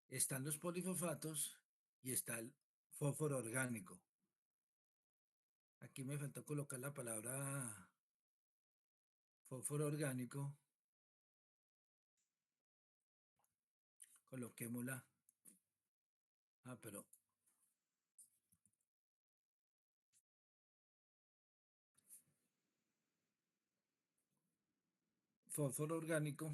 Están los polifosfatos y está el fósforo orgánico. Aquí me faltó colocar la palabra fósforo orgánico. Coloquémosla. Pero fósforo orgánico,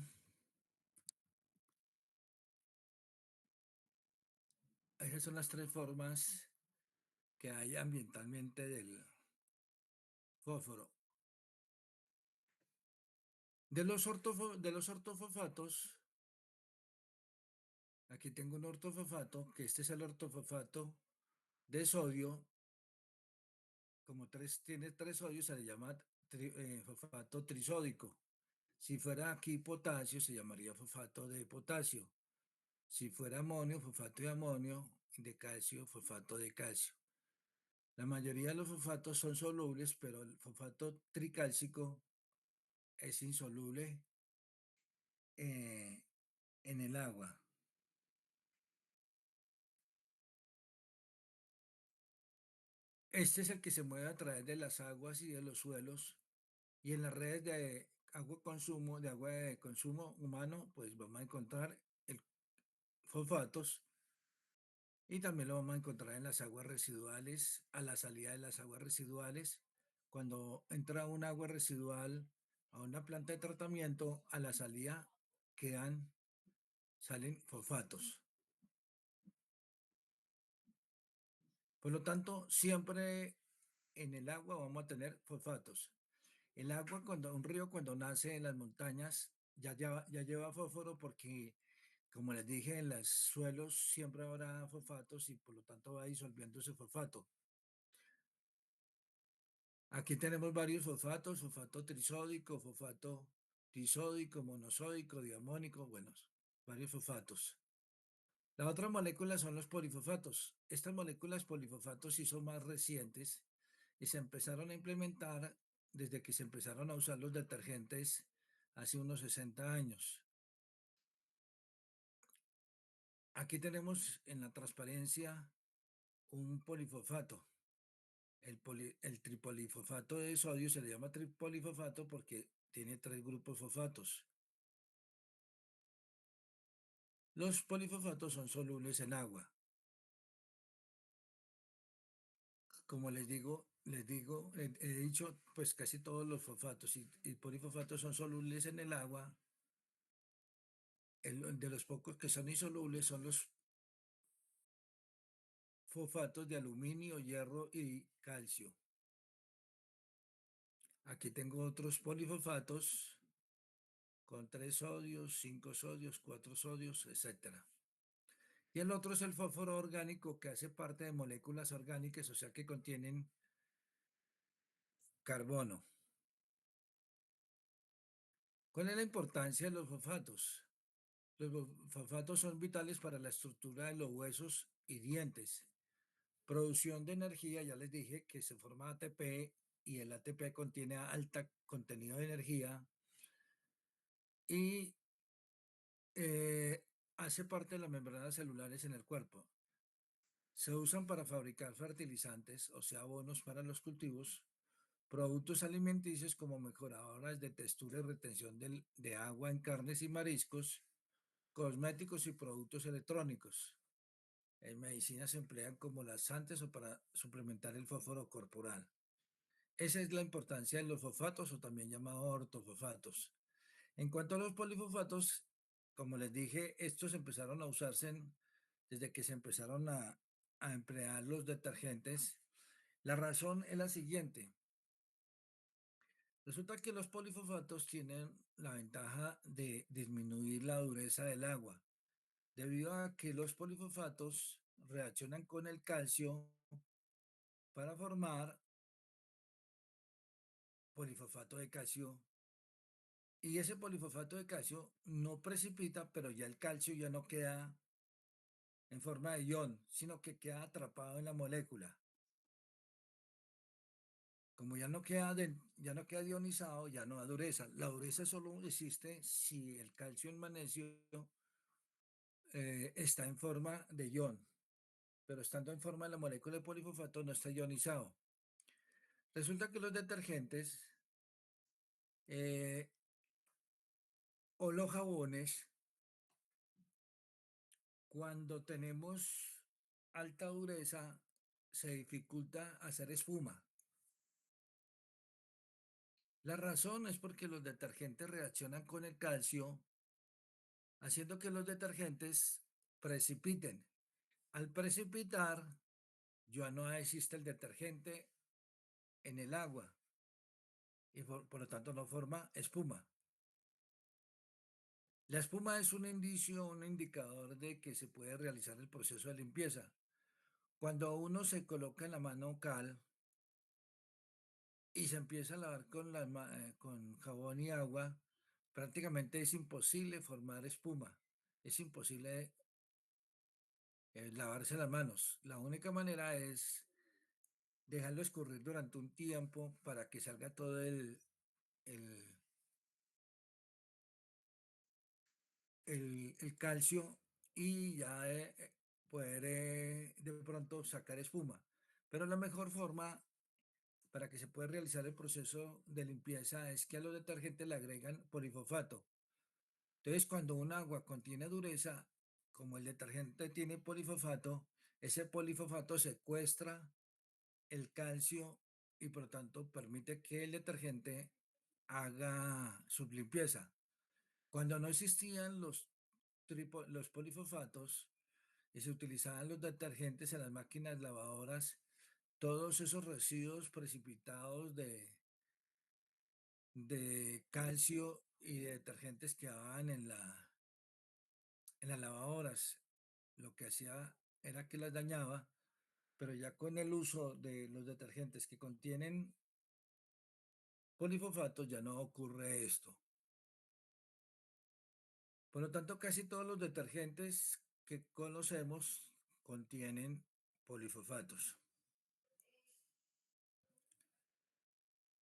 esas son las tres formas que hay ambientalmente del fósforo. De los ortofosfatos, aquí tengo un ortofosfato, que este es el ortofosfato de sodio. Como tiene tres sodios, se le llama fosfato trisódico. Si fuera aquí potasio, se llamaría fosfato de potasio. Si fuera amonio, fosfato de amonio, de calcio, fosfato de calcio. La mayoría de los fosfatos son solubles, pero el fosfato tricálcico es insoluble en el agua. Este es el que se mueve a través de las aguas y de los suelos y en las redes de agua de consumo humano, pues vamos a encontrar el fosfatos y también lo vamos a encontrar en las aguas residuales, a la salida de las aguas residuales. Cuando entra un agua residual a una planta de tratamiento, a la salida salen fosfatos. Por lo tanto, siempre en el agua vamos a tener fosfatos. El agua, un río cuando nace en las montañas, ya lleva fósforo porque, como les dije, en los suelos siempre habrá fosfatos y por lo tanto va disolviendo ese fosfato. Aquí tenemos varios fosfatos, fosfato trisódico, fosfato disódico, monosódico, diamónico, bueno, varios fosfatos. La otra molécula son los polifosfatos. Estas moléculas polifosfatos sí son más recientes y se empezaron a implementar desde que se empezaron a usar los detergentes hace unos 60 años. Aquí tenemos en la transparencia un polifosfato. El tripolifosfato de sodio se le llama tripolifosfato porque tiene tres grupos fosfatos. Los polifosfatos son solubles en agua. Como he dicho, pues casi todos los fosfatos y polifosfatos son solubles en el agua. De los pocos que son insolubles son los fosfatos de aluminio, hierro y calcio. Aquí tengo otros polifosfatos con 3 sodios, 5 sodios, 4 sodios, etcétera. Y el otro es el fósforo orgánico que hace parte de moléculas orgánicas, o sea que contienen carbono. ¿Cuál es la importancia de los fosfatos? Los fosfatos son vitales para la estructura de los huesos y dientes. Producción de energía, ya les dije que se forma ATP y el ATP contiene alto contenido de energía y hace parte de las membranas celulares en el cuerpo. Se usan para fabricar fertilizantes, o sea, abonos para los cultivos, productos alimenticios como mejoradoras de textura y retención de agua en carnes y mariscos, cosméticos y productos electrónicicos. En medicina se emplean como laxantes o para suplementar el fósforo corporal. Esa es la importancia de los fosfatos o también llamados ortofosfatos. En cuanto a los polifosfatos, como les dije, estos empezaron a usarse desde que se empezaron a emplear los detergentes. La razón es la siguiente. Resulta que los polifosfatos tienen la ventaja de disminuir la dureza del agua, debido a que los polifosfatos reaccionan con el calcio para formar polifosfato de calcio. Y ese polifosfato de calcio no precipita, pero ya el calcio ya no queda en forma de ion, sino que queda atrapado en la molécula. Como ya no queda ionizado, ya no da dureza. La dureza solo existe si el calcio y el magnesio está en forma de ion, pero estando en forma de la molécula de polifosfato no está ionizado. Resulta que los detergentes eh, o los jabones, cuando tenemos alta dureza, se dificulta hacer espuma. La razón es porque los detergentes reaccionan con el calcio, haciendo que los detergentes precipiten. Al precipitar, ya no existe el detergente en el agua y por lo tanto no forma espuma. La espuma es un indicio, un indicador de que se puede realizar el proceso de limpieza. Cuando uno se coloca en la mano cal y se empieza a lavar con jabón y agua, prácticamente es imposible formar espuma. Es imposible lavarse las manos. La única manera es dejarlo escurrir durante un tiempo para que salga todo el, el calcio y ya poder de pronto sacar espuma. Pero la mejor forma para que se pueda realizar el proceso de limpieza es que a los detergentes le agregan polifosfato. Entonces, cuando un agua contiene dureza, como el detergente tiene polifosfato, ese polifosfato secuestra el calcio y por lo tanto permite que el detergente haga su limpieza. Cuando no existían los polifosfatos y se utilizaban los detergentes en las máquinas lavadoras, todos esos residuos precipitados de calcio y de detergentes que quedaban en las lavadoras, lo que hacía era que las dañaba, pero ya con el uso de los detergentes que contienen polifosfatos ya no ocurre esto. Por lo tanto, casi todos los detergentes que conocemos contienen polifosfatos.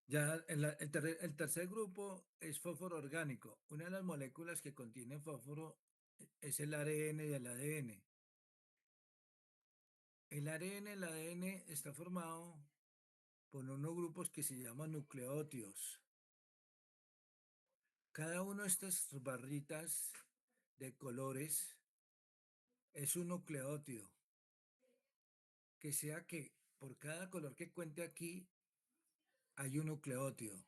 Ya el tercer grupo es fósforo orgánico. Una de las moléculas que contiene fósforo es el ARN y el ADN. El ARN y el ADN está formado por unos grupos que se llaman nucleótidos. Cada uno de estas barritas de colores es un nucleótido, que sea que por cada color que cuente aquí hay un nucleótido.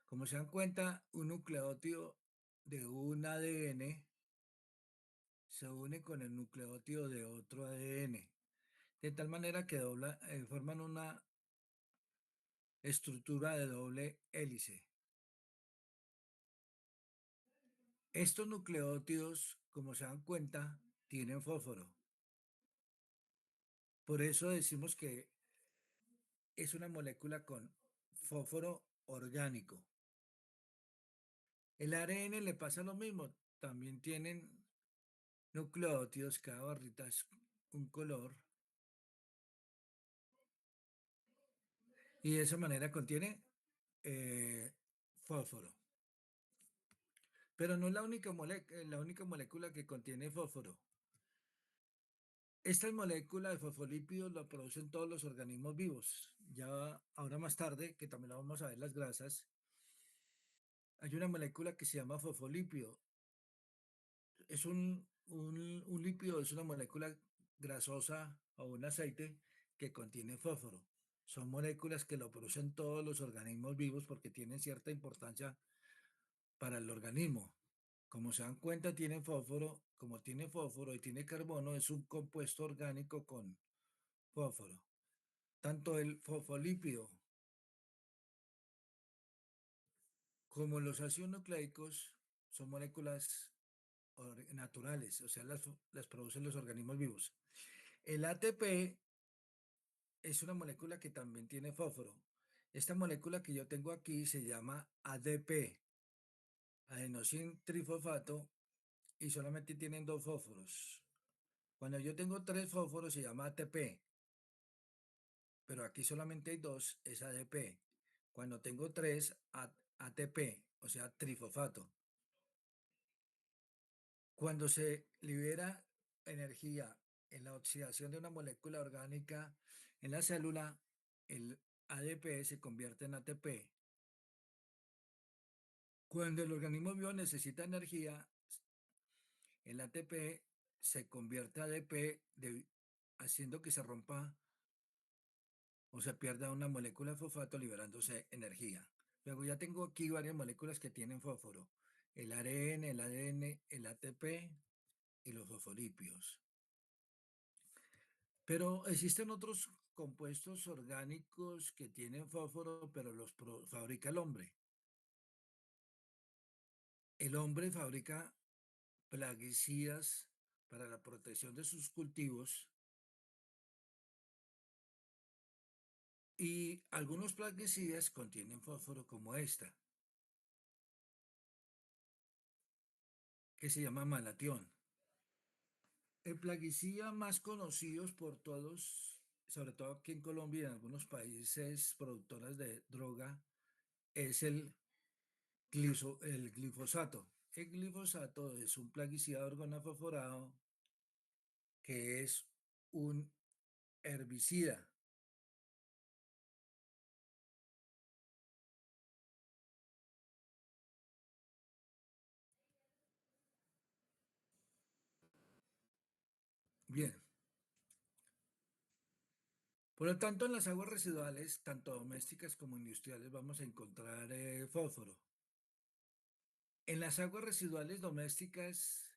Como se dan cuenta, un nucleótido de un ADN se une con el nucleótido de otro ADN, de tal manera que forman una estructura de doble hélice. Estos nucleótidos, como se dan cuenta, tienen fósforo. Por eso decimos que es una molécula con fósforo orgánico. El ARN le pasa lo mismo, también tienen nucleótidos, cada barrita es un color, y de esa manera contiene fósforo. Pero no es la única molécula que contiene fósforo. Esta molécula de fosfolípidos la producen todos los organismos vivos. Ya ahora más tarde, que también la vamos a ver las grasas, hay una molécula que se llama fosfolípido. Es un lípido, es una molécula grasosa o un aceite que contiene fósforo. Son moléculas que lo producen todos los organismos vivos porque tienen cierta importancia para el organismo. Como se dan cuenta, tiene fósforo. Como tiene fósforo y tiene carbono, es un compuesto orgánico con fósforo. Tanto el fosfolípido como los ácidos nucleicos son moléculas naturales, o sea, las producen los organismos vivos. El ATP es una molécula que también tiene fósforo. Esta molécula que yo tengo aquí se llama ADP, adenosín trifosfato, y solamente tienen dos fósforos. Cuando yo tengo tres fósforos se llama ATP, pero aquí solamente hay dos, es ADP. Cuando tengo tres, ATP, o sea, trifosfato. Cuando se libera energía en la oxidación de una molécula orgánica en la célula, el ADP se convierte en ATP. Cuando el organismo vivo necesita energía, el ATP se convierte a ADP, haciendo que se rompa o se pierda una molécula de fosfato liberándose energía. Luego ya tengo aquí varias moléculas que tienen fósforo: el ARN, el ADN, el ATP y los fosfolípidos. Pero existen otros compuestos orgánicos que tienen fósforo, pero los fabrica el hombre. El hombre fabrica plaguicidas para la protección de sus cultivos, y algunos plaguicidas contienen fósforo como esta, que se llama malatión. El plaguicida más conocido por todos, sobre todo aquí en Colombia y en algunos países productores de droga, es el glifosato. El glifosato es un plaguicida organofosforado que es un herbicida. Bien, por lo tanto, en las aguas residuales, tanto domésticas como industriales, vamos a encontrar fósforo. En las aguas residuales domésticas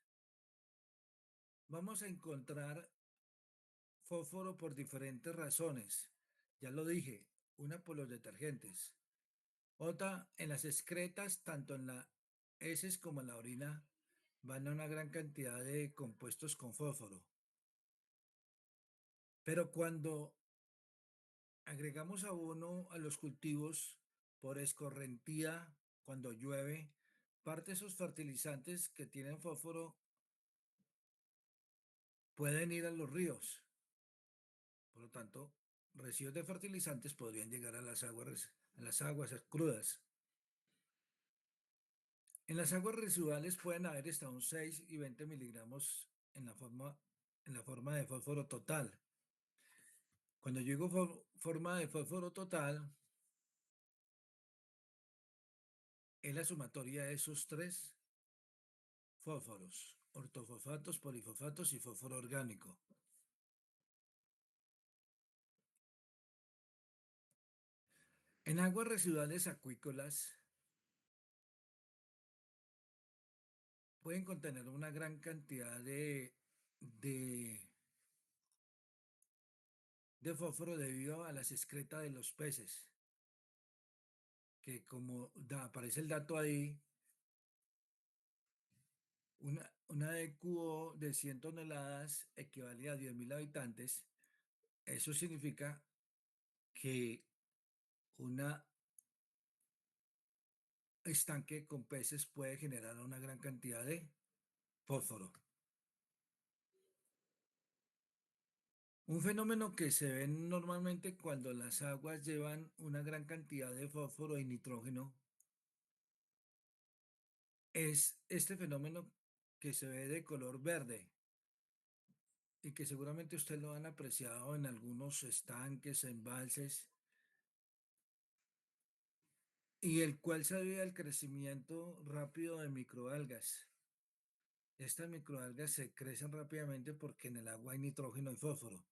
vamos a encontrar fósforo por diferentes razones. Ya lo dije, una por los detergentes, otra en las excretas, tanto en las heces como en la orina, van a una gran cantidad de compuestos con fósforo. Pero cuando agregamos abono a los cultivos por escorrentía, cuando llueve, parte de esos fertilizantes que tienen fósforo pueden ir a los ríos. Por lo tanto, residuos de fertilizantes podrían llegar a las aguas crudas. En las aguas residuales pueden haber hasta un 6 y 20 miligramos en la forma de fósforo total. Cuando yo digo forma de fósforo total, es la sumatoria de esos tres fósforos: ortofosfatos, polifosfatos y fósforo orgánico. En aguas residuales acuícolas pueden contener una gran cantidad de, de fósforo debido a las excretas de los peces, que como aparece el dato ahí, una DQO de 100 toneladas equivale a 10.000 habitantes. Eso significa que una estanque con peces puede generar una gran cantidad de fósforo. Un fenómeno que se ve normalmente cuando las aguas llevan una gran cantidad de fósforo y nitrógeno es este fenómeno que se ve de color verde y que seguramente ustedes lo han apreciado en algunos estanques, embalses, y el cual se debe al crecimiento rápido de microalgas. Estas microalgas se crecen rápidamente porque en el agua hay nitrógeno y fósforo.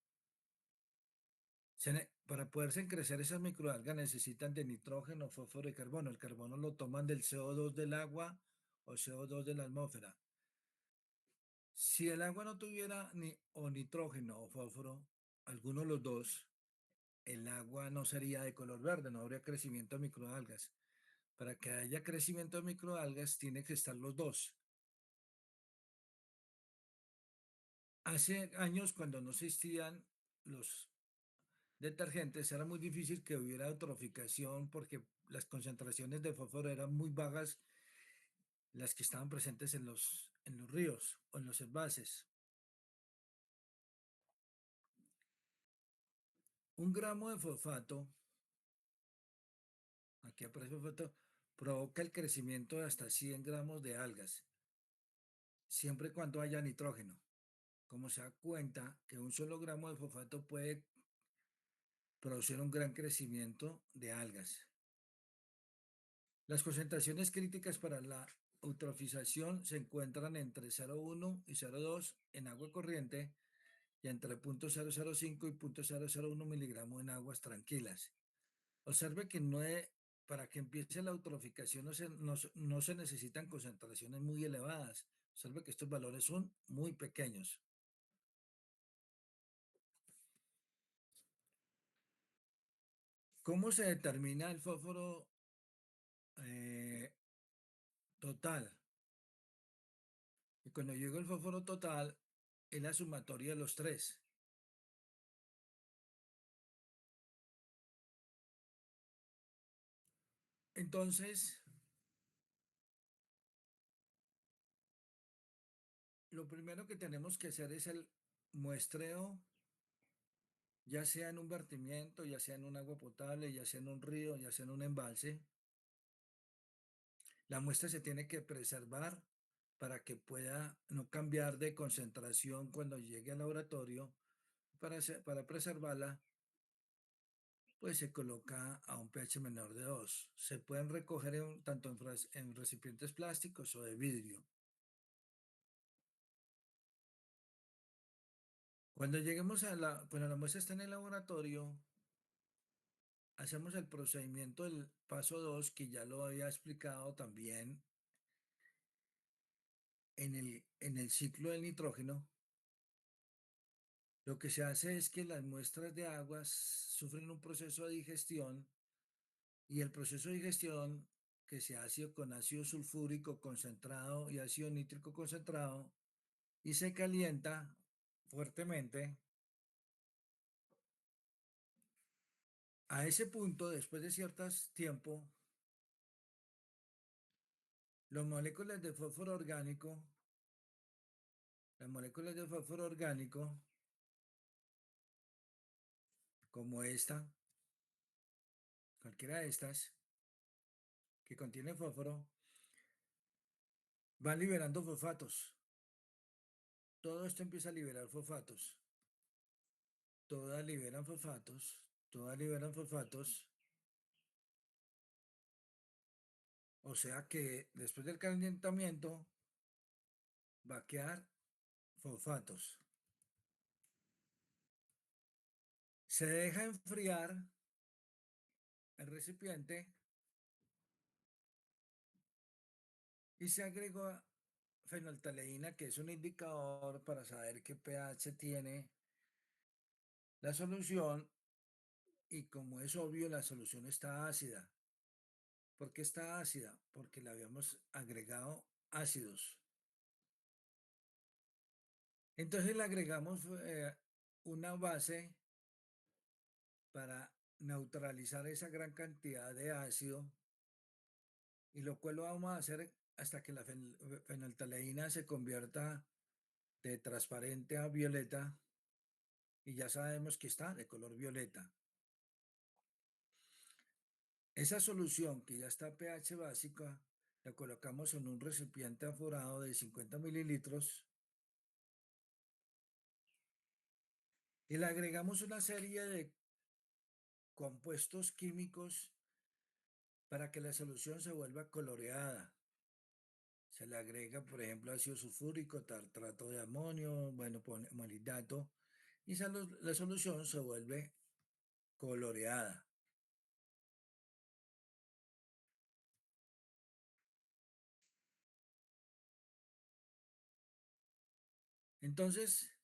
Para poderse crecer esas microalgas necesitan de nitrógeno, fósforo y carbono. El carbono lo toman del CO2 del agua o CO2 de la atmósfera. Si el agua no tuviera ni o nitrógeno o fósforo, alguno de los dos, el agua no sería de color verde, no habría crecimiento de microalgas. Para que haya crecimiento de microalgas, tiene que estar los dos. Hace años, cuando no existían los detergentes, era muy difícil que hubiera eutroficación porque las concentraciones de fósforo eran muy bajas, las que estaban presentes en los ríos o en los embalses. Un gramo de fosfato, aquí aparece fosfato, provoca el crecimiento de hasta 100 gramos de algas. siempre y cuando haya nitrógeno. Como se da cuenta que un solo gramo de fosfato puede producir un gran crecimiento de algas. Las concentraciones críticas para la eutrofización se encuentran entre 0,1 y 0,2 en agua corriente y entre 0,005 y 0,001 miligramos en aguas tranquilas. Observe que para que empiece la eutroficación no se necesitan concentraciones muy elevadas. Observe que estos valores son muy pequeños. ¿Cómo se determina el fósforo eh, total? Y cuando llego el fósforo total, es la sumatoria de los tres. Entonces, lo primero que tenemos que hacer es el muestreo, ya sea en un vertimiento, ya sea en un agua potable, ya sea en un río, ya sea en un embalse. La muestra se tiene que preservar para que pueda no cambiar de concentración cuando llegue al laboratorio. Para preservarla, pues se coloca a un pH menor de 2. Se pueden recoger tanto en recipientes plásticos o de vidrio. Cuando lleguemos cuando la muestra está en el laboratorio, hacemos el procedimiento del paso 2 que ya lo había explicado también en el ciclo del nitrógeno. Lo que se hace es que las muestras de aguas sufren un proceso de digestión y el proceso de digestión que se hace con ácido sulfúrico concentrado y ácido nítrico concentrado y se calienta fuertemente. A ese punto, después de cierto tiempo, las moléculas de fósforo orgánico, las moléculas de fósforo orgánico, como esta, cualquiera de estas, que contiene fósforo, van liberando fosfatos. Todo esto empieza a liberar fosfatos. Todas liberan fosfatos, todas liberan fosfatos. O sea que después del calentamiento va a quedar fosfatos. Se deja enfriar el recipiente y se agregó fenolftaleína, que es un indicador para saber qué pH tiene la solución y como es obvio la solución está ácida. ¿Por qué está ácida? Porque le habíamos agregado ácidos. Entonces le agregamos una base para neutralizar esa gran cantidad de ácido y lo cual lo vamos a hacer hasta que la fenolftaleína se convierta de transparente a violeta y ya sabemos que está de color violeta. Esa solución que ya está a pH básica la colocamos en un recipiente aforado de 50 mililitros y le agregamos una serie de compuestos químicos para que la solución se vuelva coloreada. Se le agrega, por ejemplo, ácido sulfúrico, tartrato de amonio, bueno, molibdato, y la solución se vuelve coloreada. Entonces,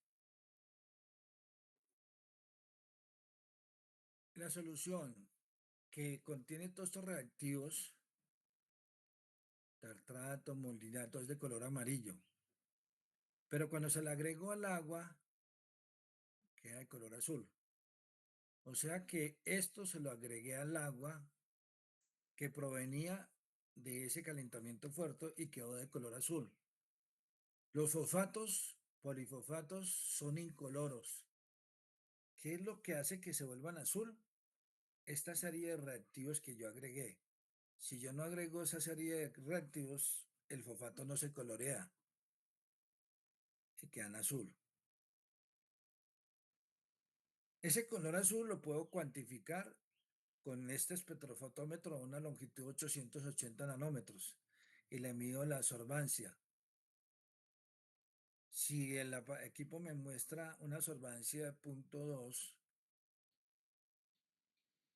la solución que contiene todos estos reactivos, tartrato, molibdato, es de color amarillo, pero cuando se le agregó al agua, queda de color azul. O sea que esto se lo agregué al agua que provenía de ese calentamiento fuerte y quedó de color azul. Los fosfatos, polifosfatos, son incoloros. ¿Qué es lo que hace que se vuelvan azul? Esta serie de reactivos que yo agregué. Si yo no agrego esa serie de reactivos, el fosfato no se colorea. y quedan azul. Ese color azul lo puedo cuantificar con este espectrofotómetro a una longitud de 880 nanómetros y le mido la absorbancia. Si el equipo me muestra una absorbancia de 0,2,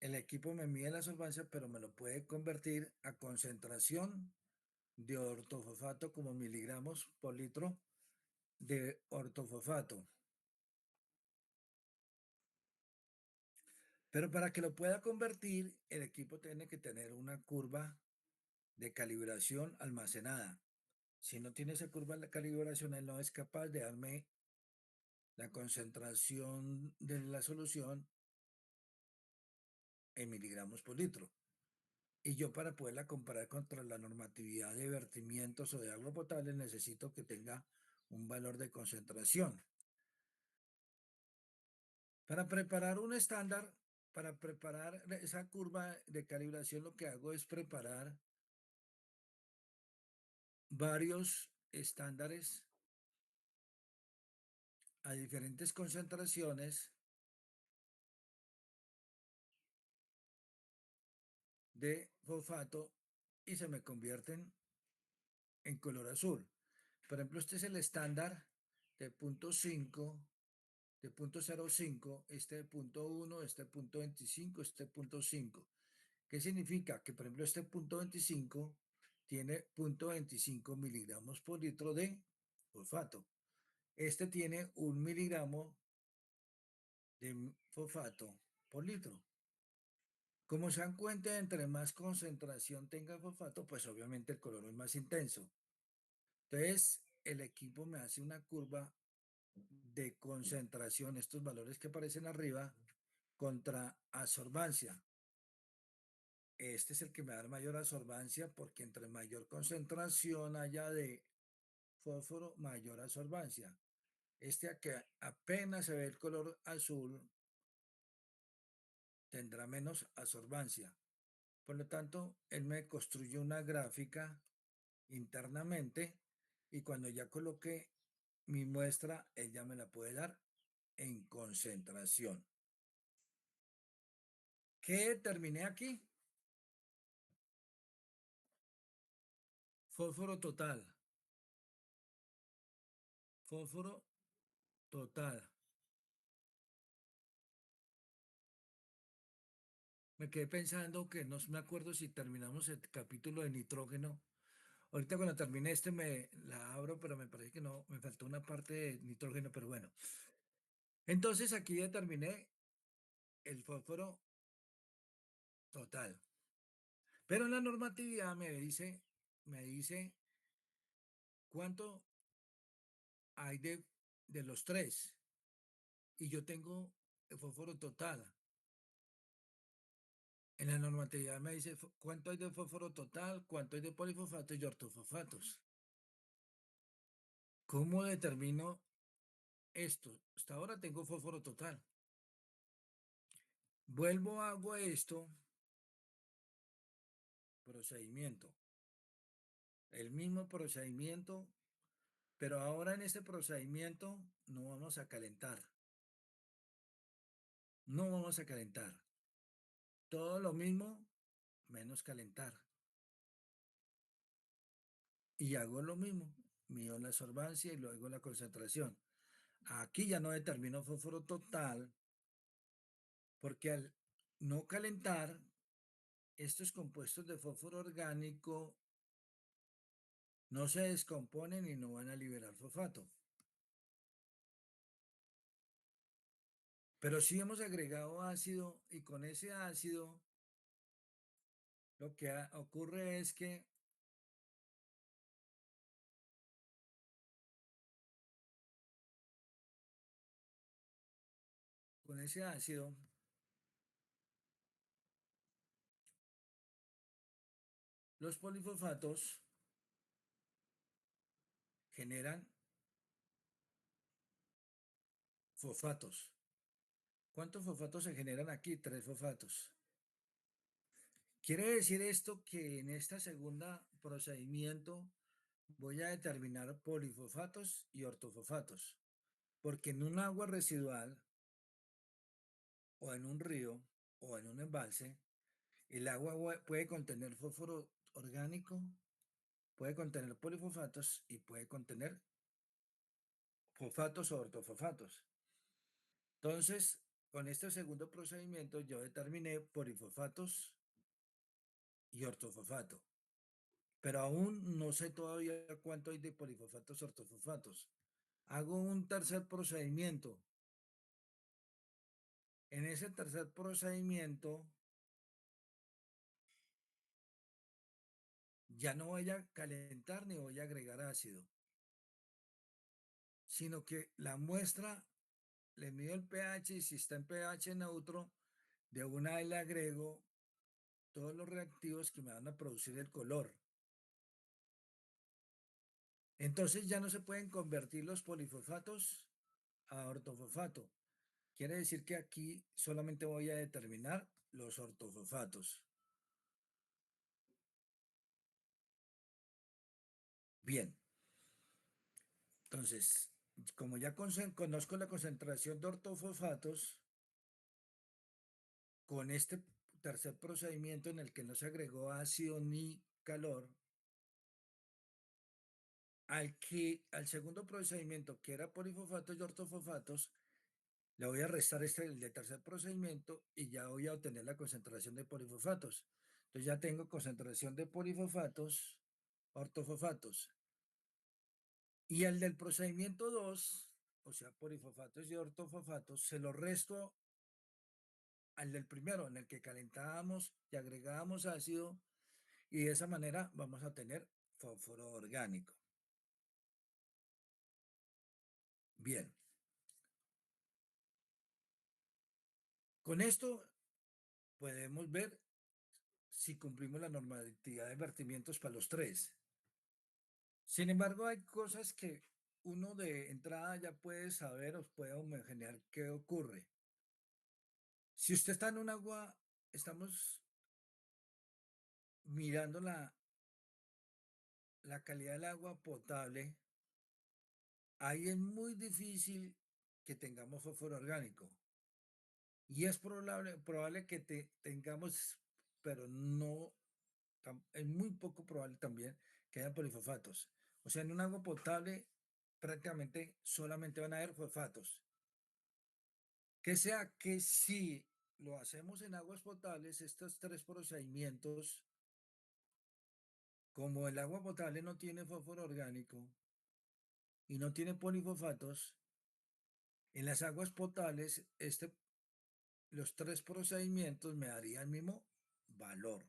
el equipo me mide la absorbancia, pero me lo puede convertir a concentración de ortofosfato como miligramos por litro de ortofosfato. Pero para que lo pueda convertir, el equipo tiene que tener una curva de calibración almacenada. Si no tiene esa curva de calibración, él no es capaz de darme la concentración de la solución en miligramos por litro. Y yo para poderla comparar contra la normatividad de vertimientos o de agua potable necesito que tenga un valor de concentración. Para preparar un estándar, para preparar esa curva de calibración, lo que hago es preparar varios estándares a diferentes concentraciones de fosfato y se me convierten en color azul. Por ejemplo, este es el estándar de punto 5, de punto 0,5, este de punto 1, este de punto 25, este de punto 5. ¿Qué significa? Que, por ejemplo, este punto 25 tiene punto 25 miligramos por litro de fosfato. Este tiene 1 miligramo de fosfato por litro. Como se dan cuenta, entre más concentración tenga fosfato, pues obviamente el color es más intenso. Entonces, el equipo me hace una curva de concentración, estos valores que aparecen arriba, contra absorbancia. Este es el que me da mayor absorbancia porque entre mayor concentración haya de fósforo, mayor absorbancia. Este que apenas se ve el color azul tendrá menos absorbancia. Por lo tanto, él me construye una gráfica internamente y cuando ya coloque mi muestra, él ya me la puede dar en concentración. ¿Qué determiné aquí? Fósforo total. Fósforo total. Me quedé pensando que no me acuerdo si terminamos el capítulo de nitrógeno. Ahorita cuando termine este me la abro, pero me parece que no, me faltó una parte de nitrógeno, pero bueno. Entonces aquí determiné el fósforo total. Pero en la normatividad me dice cuánto hay de los tres. Y yo tengo el fósforo total. En la normatividad me dice cuánto hay de fósforo total, cuánto hay de polifosfatos y ortofosfatos. ¿Cómo determino esto? Hasta ahora tengo fósforo total. Vuelvo, hago esto, procedimiento. El mismo procedimiento, pero ahora en este procedimiento no vamos a calentar. No vamos a calentar. Todo lo mismo, menos calentar. Y hago lo mismo. Mido la absorbancia y luego la concentración. Aquí ya no determino fósforo total, porque al no calentar, estos compuestos de fósforo orgánico no se descomponen y no van a liberar fosfato. Pero si hemos agregado ácido y con ese ácido lo que ocurre es que con ese ácido los polifosfatos generan fosfatos. ¿Cuántos fosfatos se generan aquí? 3 fosfatos. Quiere decir esto que en esta segunda procedimiento voy a determinar polifosfatos y ortofosfatos, porque en un agua residual o en un río o en un embalse, el agua puede contener fósforo orgánico, puede contener polifosfatos y puede contener fosfatos o ortofosfatos. Entonces, con este segundo procedimiento yo determiné polifosfatos y ortofosfato, pero aún no sé todavía cuánto hay de polifosfatos y ortofosfatos. Hago un tercer procedimiento. En ese tercer procedimiento ya no voy a calentar ni voy a agregar ácido, sino que la muestra le mido el pH y si está en pH neutro, de una vez le agrego todos los reactivos que me van a producir el color. Entonces ya no se pueden convertir los polifosfatos a ortofosfato. Quiere decir que aquí solamente voy a determinar los ortofosfatos. Bien, entonces, como ya conozco la concentración de ortofosfatos, con este tercer procedimiento en el que no se agregó ácido ni calor, al segundo procedimiento que era polifosfatos y ortofosfatos, le voy a restar el de tercer procedimiento y ya voy a obtener la concentración de polifosfatos. Entonces ya tengo concentración de polifosfatos, ortofosfatos. Y el del procedimiento 2, o sea, polifosfatos y ortofosfatos, se lo resto al del primero, en el que calentábamos y agregábamos ácido, y de esa manera vamos a tener fósforo orgánico. Bien, con esto podemos ver si cumplimos la normatividad de vertimientos para los tres. Sin embargo, hay cosas que uno de entrada ya puede saber o puede imaginar qué ocurre. Si usted está en un agua, estamos mirando la calidad del agua potable, ahí es muy difícil que tengamos fósforo orgánico. Y es probable que tengamos, pero no, es muy poco probable también que haya polifosfatos. O sea, en un agua potable prácticamente solamente van a haber fosfatos. Que sea que si lo hacemos en aguas potables, estos tres procedimientos, como el agua potable no tiene fósforo orgánico y no tiene polifosfatos, en las aguas potables los tres procedimientos me darían el mismo valor.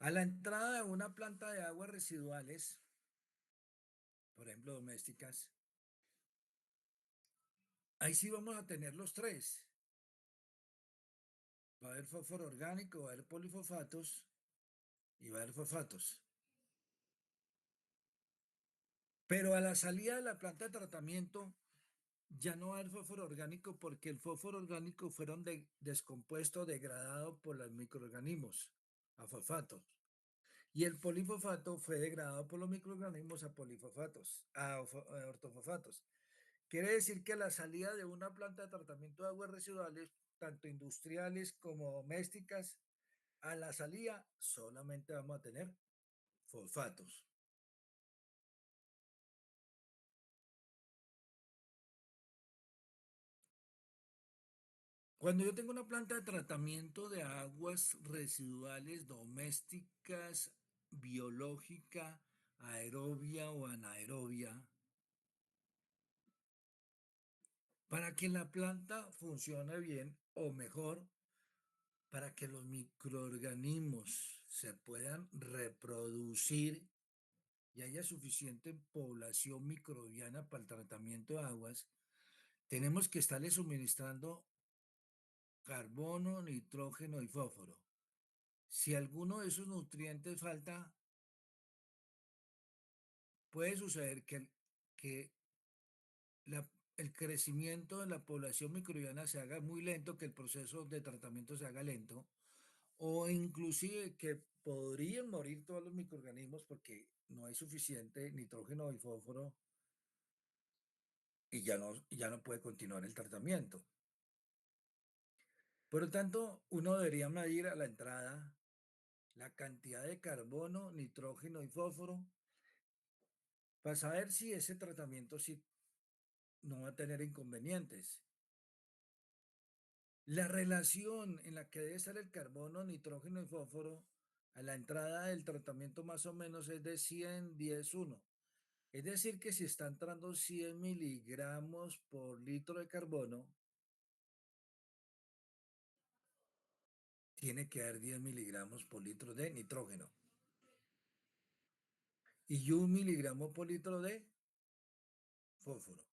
A la entrada de una planta de aguas residuales, por ejemplo domésticas, ahí sí vamos a tener los tres. Va a haber fósforo orgánico, va a haber polifosfatos y va a haber fosfatos. Pero a la salida de la planta de tratamiento ya no va a haber fósforo orgánico porque el fósforo orgánico fueron descompuesto, degradado por los microorganismos a fosfatos. Y el polifosfato fue degradado por los microorganismos a polifosfatos, a ortofosfatos. Quiere decir que a la salida de una planta de tratamiento de aguas residuales, tanto industriales como domésticas, a la salida solamente vamos a tener fosfatos. Cuando yo tengo una planta de tratamiento de aguas residuales domésticas, biológica, aerobia o anaerobia, para que la planta funcione bien o mejor, para que los microorganismos se puedan reproducir y haya suficiente población microbiana para el tratamiento de aguas, tenemos que estarle suministrando carbono, nitrógeno y fósforo. Si alguno de esos nutrientes falta, puede suceder que la- el crecimiento de la población microbiana se haga muy lento, que el proceso de tratamiento se haga lento, o inclusive que podrían morir todos los microorganismos porque no hay suficiente nitrógeno y fósforo y ya no puede continuar el tratamiento. Por lo tanto, uno debería medir a la entrada la cantidad de carbono, nitrógeno y fósforo para saber si ese tratamiento sí no va a tener inconvenientes. La relación en la que debe estar el carbono, nitrógeno y fósforo a la entrada del tratamiento más o menos es de 100, 10, 1. Es decir, que si está entrando 100 miligramos por litro de carbono, tiene que haber 10 miligramos por litro de nitrógeno y 1 miligramo por litro de fósforo.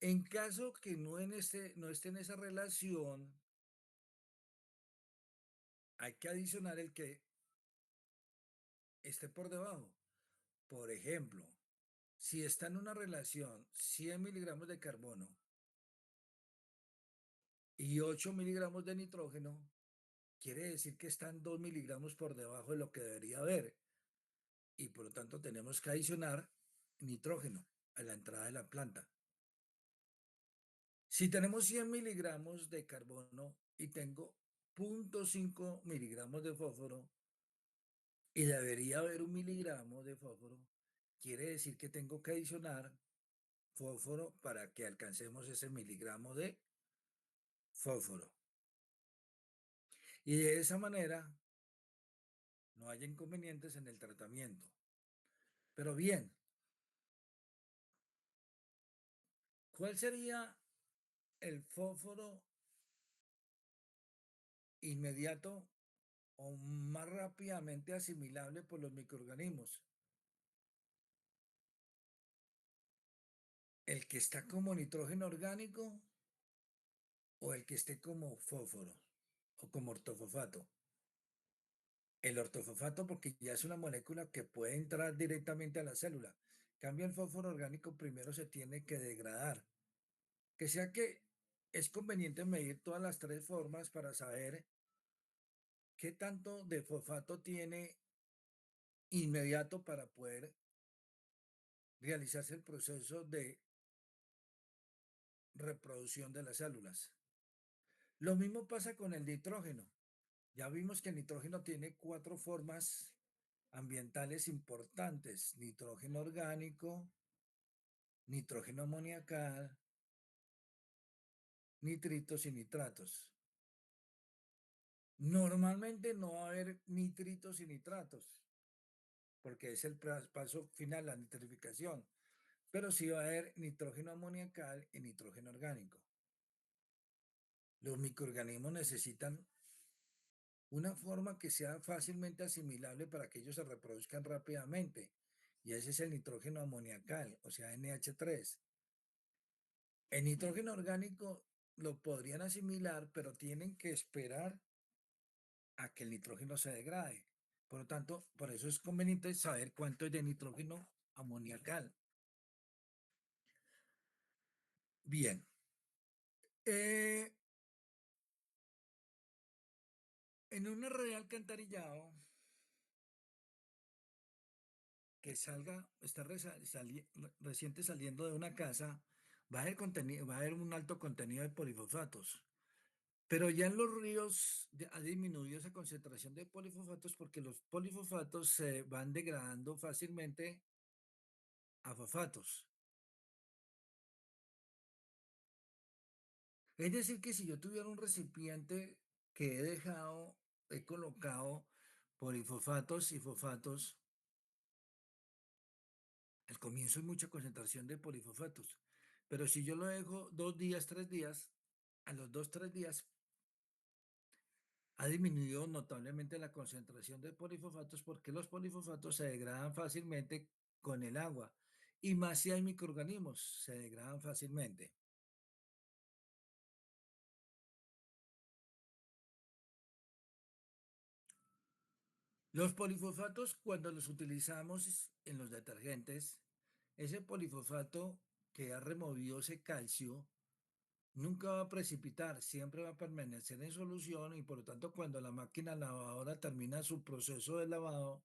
En caso que no esté en esa relación, hay que adicionar el que esté por debajo. Por ejemplo, si está en una relación 100 miligramos de carbono y 8 miligramos de nitrógeno, quiere decir que están 2 miligramos por debajo de lo que debería haber. Y por lo tanto tenemos que adicionar nitrógeno a la entrada de la planta. Si tenemos 100 miligramos de carbono y tengo 0,5 miligramos de fósforo y debería haber 1 miligramo de fósforo, quiere decir que tengo que adicionar fósforo para que alcancemos ese miligramo de fósforo. Y de esa manera no haya inconvenientes en el tratamiento. Pero bien, ¿cuál sería el fósforo inmediato o más rápidamente asimilable por los microorganismos? ¿El que está como nitrógeno orgánico o el que esté como fósforo o como ortofosfato? El ortofosfato porque ya es una molécula que puede entrar directamente a la célula. Cambio el fósforo orgánico primero se tiene que degradar. Que sea que es conveniente medir todas las tres formas para saber qué tanto de fosfato tiene inmediato para poder realizarse el proceso de reproducción de las células. Lo mismo pasa con el nitrógeno. Ya vimos que el nitrógeno tiene cuatro formas ambientales importantes: nitrógeno orgánico, nitrógeno amoniacal, nitritos y nitratos. Normalmente no va a haber nitritos y nitratos, porque es el paso final, la nitrificación, pero sí va a haber nitrógeno amoniacal y nitrógeno orgánico. Los microorganismos necesitan una forma que sea fácilmente asimilable para que ellos se reproduzcan rápidamente, y ese es el nitrógeno amoniacal, o sea, NH3. El nitrógeno orgánico lo podrían asimilar, pero tienen que esperar a que el nitrógeno se degrade. Por lo tanto, por eso es conveniente saber cuánto es de nitrógeno amoniacal. Bien. Eh, en un arroyo de alcantarillado que está reciente saliendo de una casa, va a haber un alto contenido de polifosfatos. Pero ya en los ríos ha disminuido esa concentración de polifosfatos porque los polifosfatos se van degradando fácilmente a fosfatos. Es decir, que si yo tuviera un recipiente que he colocado polifosfatos y fosfatos, al comienzo hay mucha concentración de polifosfatos, pero si yo lo dejo 2 días, 3 días, a los 2, 3 días ha disminuido notablemente la concentración de polifosfatos porque los polifosfatos se degradan fácilmente con el agua y más si hay microorganismos, se degradan fácilmente. Los polifosfatos, cuando los utilizamos en los detergentes, ese polifosfato que ha removido ese calcio nunca va a precipitar, siempre va a permanecer en solución y por lo tanto cuando la máquina lavadora termina su proceso de lavado,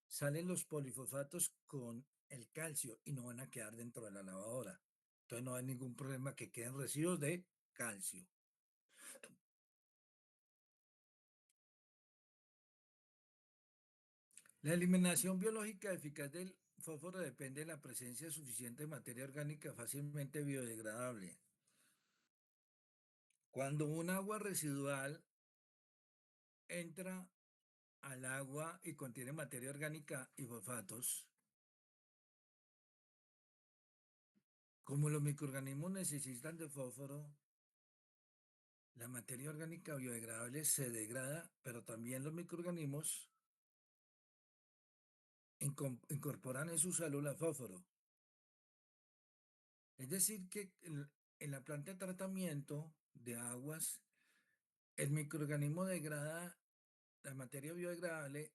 salen los polifosfatos con el calcio y no van a quedar dentro de la lavadora. Entonces no hay ningún problema que queden residuos de calcio. La eliminación biológica eficaz del fósforo depende de la presencia de suficiente materia orgánica fácilmente biodegradable. Cuando un agua residual entra al agua y contiene materia orgánica y fosfatos, como los microorganismos necesitan de fósforo, la materia orgánica biodegradable se degrada, pero también los microorganismos incorporan en sus células fósforo. Es decir, que en la planta de tratamiento de aguas, el microorganismo degrada la materia biodegradable,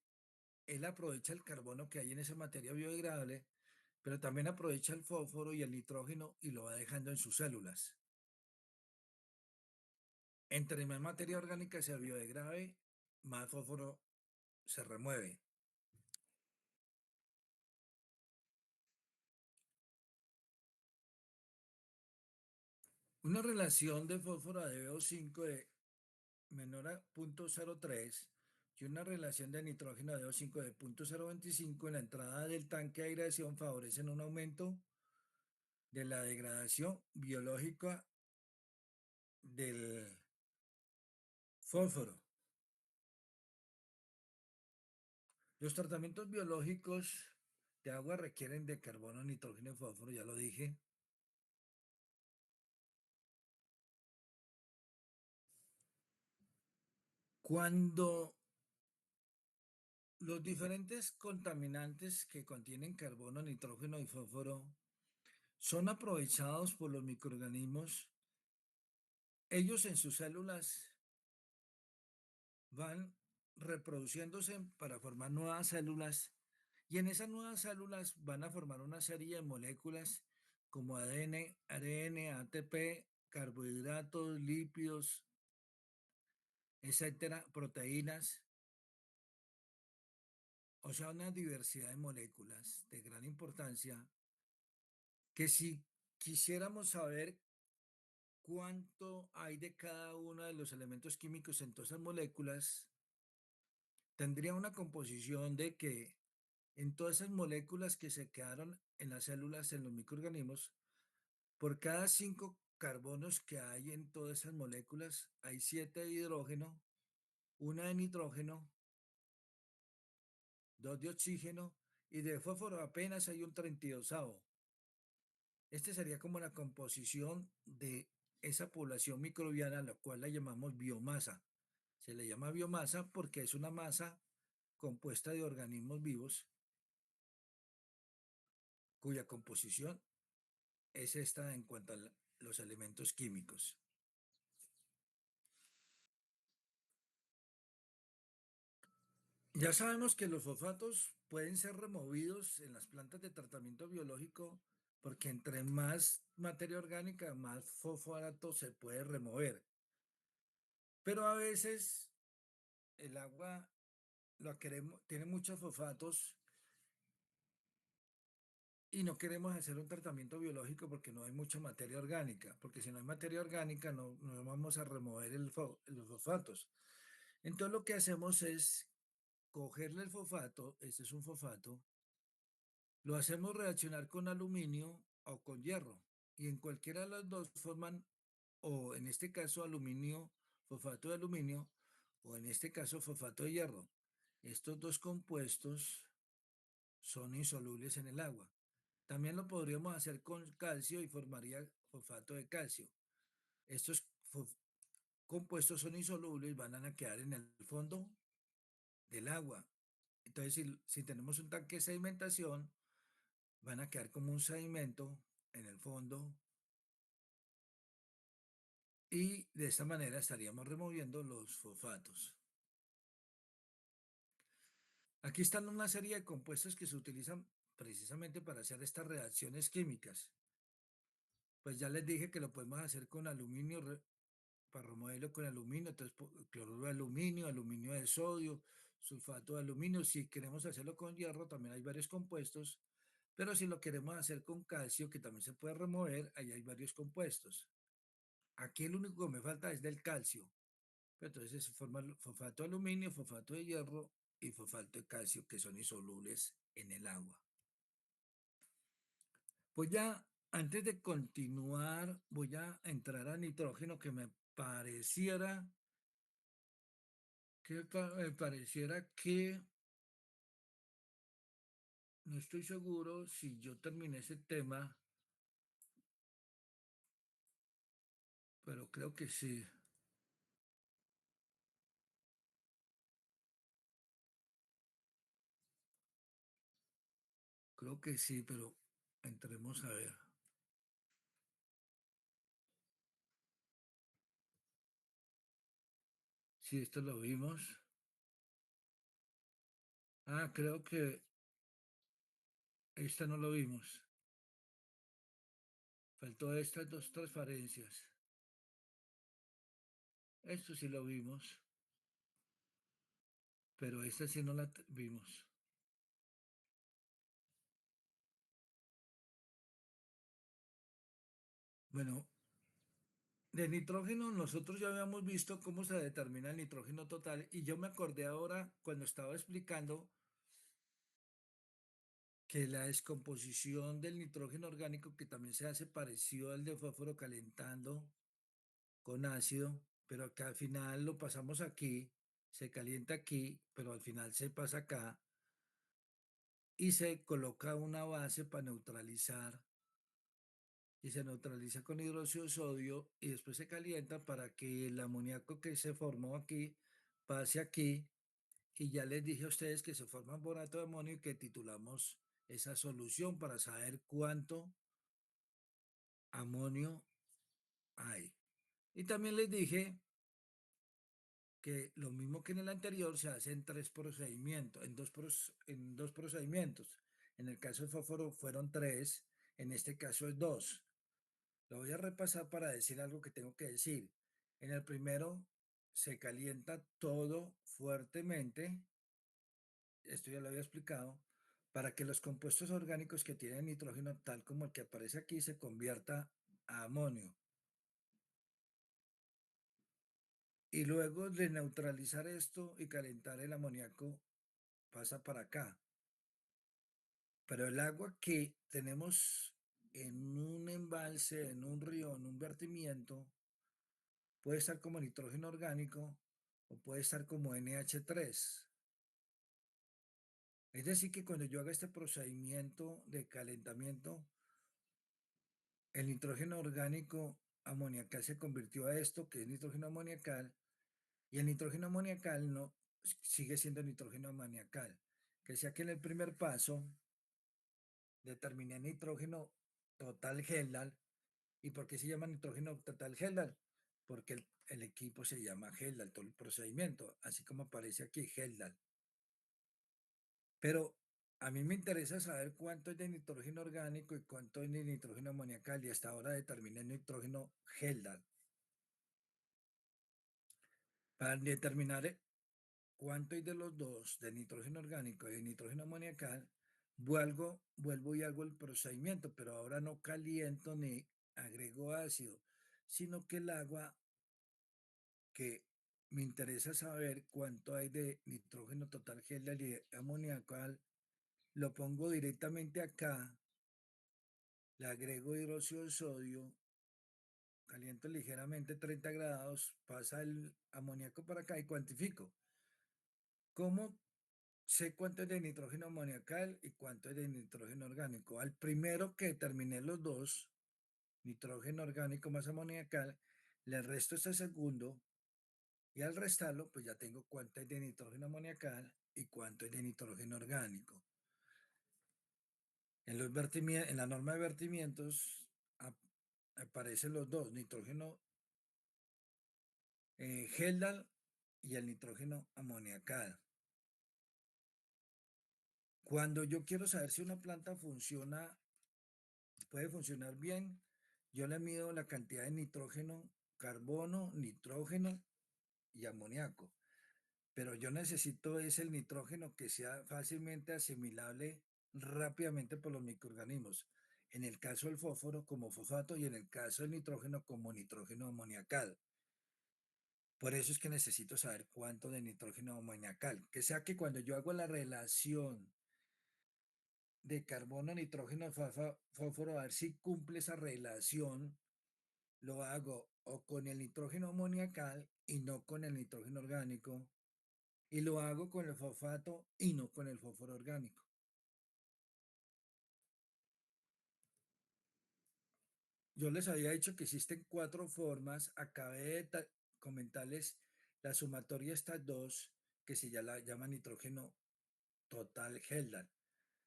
él aprovecha el carbono que hay en esa materia biodegradable, pero también aprovecha el fósforo y el nitrógeno y lo va dejando en sus células. Entre más materia orgánica se biodegrade, más fósforo se remueve. Una relación de fósforo a DO5 de menor a 0.03 y una relación de nitrógeno a DO5 de 0.025 en la entrada del tanque de aireación favorecen un aumento de la degradación biológica del fósforo. Los tratamientos biológicos de agua requieren de carbono, nitrógeno y fósforo, ya lo dije. Cuando los diferentes contaminantes que contienen carbono, nitrógeno y fósforo son aprovechados por los microorganismos, ellos en sus células van reproduciéndose para formar nuevas células y en esas nuevas células van a formar una serie de moléculas como ADN, ARN, ATP, carbohidratos, lípidos, etcétera, proteínas, o sea, una diversidad de moléculas de gran importancia que si quisiéramos saber cuánto hay de cada uno de los elementos químicos en todas esas moléculas, tendría una composición de que en todas esas moléculas que se quedaron en las células, en los microorganismos, por cada 5 carbonos que hay en todas esas moléculas, hay 7 de hidrógeno, una de nitrógeno, 2 de oxígeno y de fósforo apenas hay un 32avo. Este sería como la composición de esa población microbiana, a la cual la llamamos biomasa. Se le llama biomasa porque es una masa compuesta de organismos vivos cuya composición es esta en cuanto a los elementos químicos. Ya sabemos que los fosfatos pueden ser removidos en las plantas de tratamiento biológico porque entre más materia orgánica, más fosfato se puede remover. Pero a veces el agua lo queremos, tiene muchos fosfatos y no queremos hacer un tratamiento biológico porque no hay mucha materia orgánica, porque si no hay materia orgánica no vamos a remover los fosfatos. Entonces lo que hacemos es cogerle el fosfato, este es un fosfato, lo hacemos reaccionar con aluminio o con hierro y en cualquiera de las dos forman, o en este caso aluminio, fosfato de aluminio, o en este caso fosfato de hierro. Estos dos compuestos son insolubles en el agua. También lo podríamos hacer con calcio y formaría fosfato de calcio. Estos compuestos son insolubles y van a quedar en el fondo del agua. Entonces, si tenemos un tanque de sedimentación, van a quedar como un sedimento en el fondo y de esta manera estaríamos removiendo los fosfatos. Aquí están una serie de compuestos que se utilizan precisamente para hacer estas reacciones químicas. Pues ya les dije que lo podemos hacer con aluminio, para removerlo con aluminio, entonces cloruro de aluminio, aluminio de sodio, sulfato de aluminio. Si queremos hacerlo con hierro, también hay varios compuestos, pero si lo queremos hacer con calcio, que también se puede remover, ahí hay varios compuestos. Aquí el único que me falta es del calcio. Entonces se forma fosfato de aluminio, fosfato de hierro y fosfato de calcio, que son insolubles en el agua. Pues ya, antes de continuar, voy a entrar a nitrógeno, que me pareciera que no estoy seguro si yo terminé ese tema, pero creo que sí, creo que sí, pero entremos a ver. Si esto lo vimos. Ah, creo que esta no lo vimos. Faltó estas dos transparencias. Esto sí lo vimos, pero esta sí no la vimos. Bueno, de nitrógeno nosotros ya habíamos visto cómo se determina el nitrógeno total y yo me acordé ahora cuando estaba explicando que la descomposición del nitrógeno orgánico, que también se hace parecido al de fósforo calentando con ácido, pero que al final lo pasamos aquí, se calienta aquí, pero al final se pasa acá y se coloca una base para neutralizar y se neutraliza con hidróxido de sodio y después se calienta para que el amoníaco que se formó aquí pase aquí. Y ya les dije a ustedes que se forma borato de amonio y que titulamos esa solución para saber cuánto amonio hay. Y también les dije que lo mismo que en el anterior se hace en tres procedimientos, en dos procedimientos. En el caso del fósforo fueron tres, en este caso es dos. Lo voy a repasar para decir algo que tengo que decir. En el primero se calienta todo fuertemente, esto ya lo había explicado, para que los compuestos orgánicos que tienen nitrógeno, tal como el que aparece aquí, se convierta a amonio. Y luego de neutralizar esto y calentar el amoníaco, pasa para acá. Pero el agua que tenemos en un embalse, en un río, en un vertimiento, puede estar como nitrógeno orgánico o puede estar como NH3. Es decir, que cuando yo haga este procedimiento de calentamiento, el nitrógeno orgánico amoniacal se convirtió a esto, que es nitrógeno amoniacal, y el nitrógeno amoniacal no sigue siendo nitrógeno amoniacal. Que sea que en el primer paso determiné nitrógeno total Heldal. ¿Y por qué se llama nitrógeno total Heldal? Porque el equipo se llama Heldal, todo el procedimiento, así como aparece aquí Heldal. Pero a mí me interesa saber cuánto es de nitrógeno orgánico y cuánto es de nitrógeno amoniacal y hasta ahora determiné el nitrógeno Heldal. Para determinar cuánto hay de los dos, de nitrógeno orgánico y de nitrógeno amoniacal, vuelvo y hago el procedimiento, pero ahora no caliento ni agrego ácido, sino que el agua que me interesa saber cuánto hay de nitrógeno total Heldal y amoniacal, lo pongo directamente acá, le agrego hidróxido de sodio, caliento ligeramente 30 grados, pasa el amoníaco para acá y cuantifico. ¿Cómo sé cuánto es de nitrógeno amoniacal y cuánto es de nitrógeno orgánico? Al primero que determiné los dos, nitrógeno orgánico más amoniacal, le resto este segundo y al restarlo, pues ya tengo cuánto es de nitrógeno amoniacal y cuánto es de nitrógeno orgánico. En la norma de vertimientos aparecen los dos, nitrógeno Heldal y el nitrógeno amoniacal. Cuando yo quiero saber si una planta puede funcionar bien, Yo le mido la cantidad de nitrógeno, carbono, nitrógeno y amoníaco. Pero yo necesito es el nitrógeno que sea fácilmente asimilable rápidamente por los microorganismos. En el caso del fósforo como fosfato y en el caso del nitrógeno como nitrógeno amoniacal. Por eso es que necesito saber cuánto de nitrógeno amoniacal. Que sea que cuando yo hago la relación de carbono, nitrógeno, fósforo, a ver si cumple esa relación, lo hago o con el nitrógeno amoniacal y no con el nitrógeno orgánico, y lo hago con el fosfato y no con el fósforo orgánico. Yo les había dicho que existen cuatro formas, acabé de comentarles la sumatoria de estas dos, que se ya la llama nitrógeno total Heldal,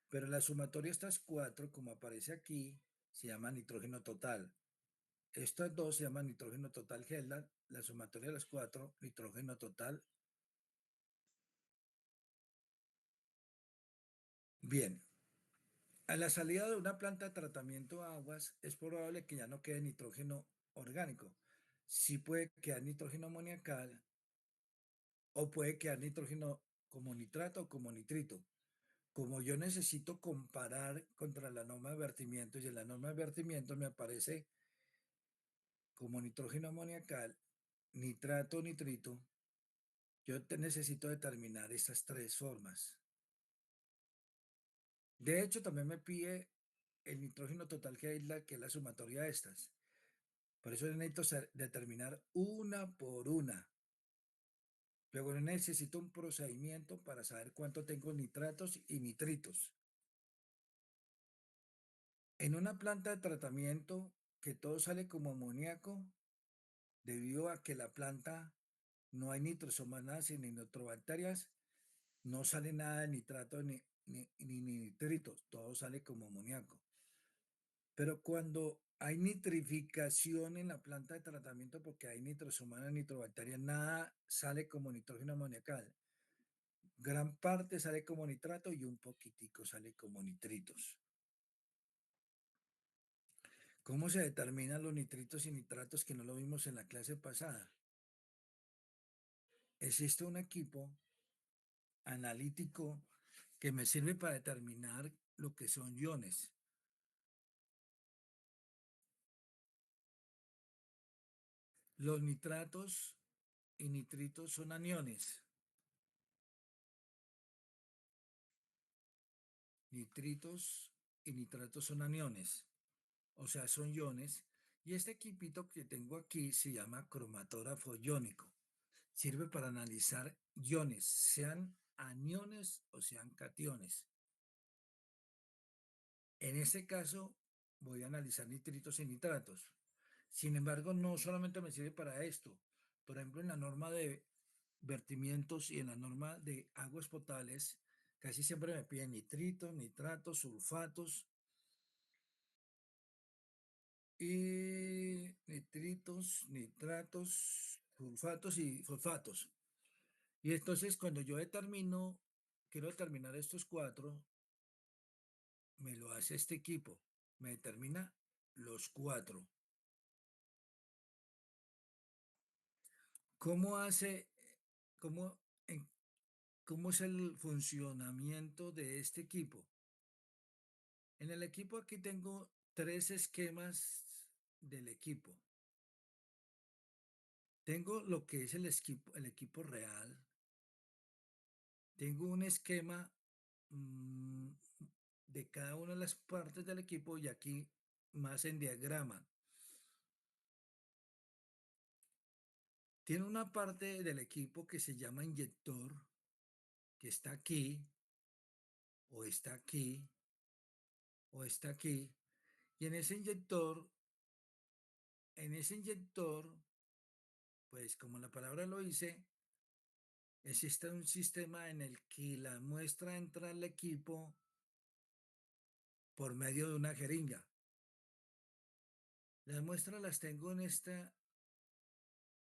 pero la sumatoria de estas cuatro, como aparece aquí, se llama nitrógeno total. Estas dos se llaman nitrógeno total Heldal, la sumatoria de las cuatro, nitrógeno total. Bien, a la salida de una planta de tratamiento de aguas es probable que ya no quede nitrógeno orgánico. Sí puede quedar nitrógeno amoniacal o puede quedar nitrógeno como nitrato o como nitrito. Como yo necesito comparar contra la norma de vertimiento y en la norma de vertimiento me aparece como nitrógeno amoniacal, nitrato o nitrito, yo necesito determinar estas tres formas. De hecho, también me pide el nitrógeno total que es la sumatoria de estas. Por eso necesito determinar una por una. Luego necesito un procedimiento para saber cuánto tengo nitratos y nitritos. En una planta de tratamiento que todo sale como amoníaco, debido a que la planta no hay nitrosomas ni nitrobacterias, no sale nada de nitrato ni nitritos, todo sale como amoníaco. Pero cuando hay nitrificación en la planta de tratamiento porque hay nitrosomas, nitrobacterias, nada sale como nitrógeno amoniacal. Gran parte sale como nitrato y un poquitico sale como nitritos. ¿Cómo se determinan los nitritos y nitratos que no lo vimos en la clase pasada? Existe un equipo analítico que me sirve para determinar lo que son iones. Los nitratos y nitritos son aniones. Nitritos y nitratos son aniones, o sea, son iones. Y este equipito que tengo aquí se llama cromatógrafo iónico. Sirve para analizar iones, sean aniones o sean cationes. En este caso, voy a analizar nitritos y nitratos. Sin embargo, no solamente me sirve para esto. Por ejemplo, en la norma de vertimientos y en la norma de aguas potables, casi siempre me piden nitritos, nitratos, sulfatos y nitritos, nitratos, sulfatos y fosfatos. Y entonces cuando yo determino, quiero determinar estos cuatro, me lo hace este equipo, me determina los cuatro. ¿Cómo hace, cómo, en- cómo es el funcionamiento de este equipo? En el equipo aquí tengo tres esquemas del equipo. Tengo lo que es el equipo real. Tengo un esquema mm, de cada una de las partes del equipo y aquí más en diagrama. Tiene una parte del equipo que se llama inyector, que está aquí, o está aquí, o está aquí. Y en ese inyector, pues como la palabra lo dice, existe un sistema en el que la muestra entra al equipo por medio de una jeringa. Las muestras las tengo en este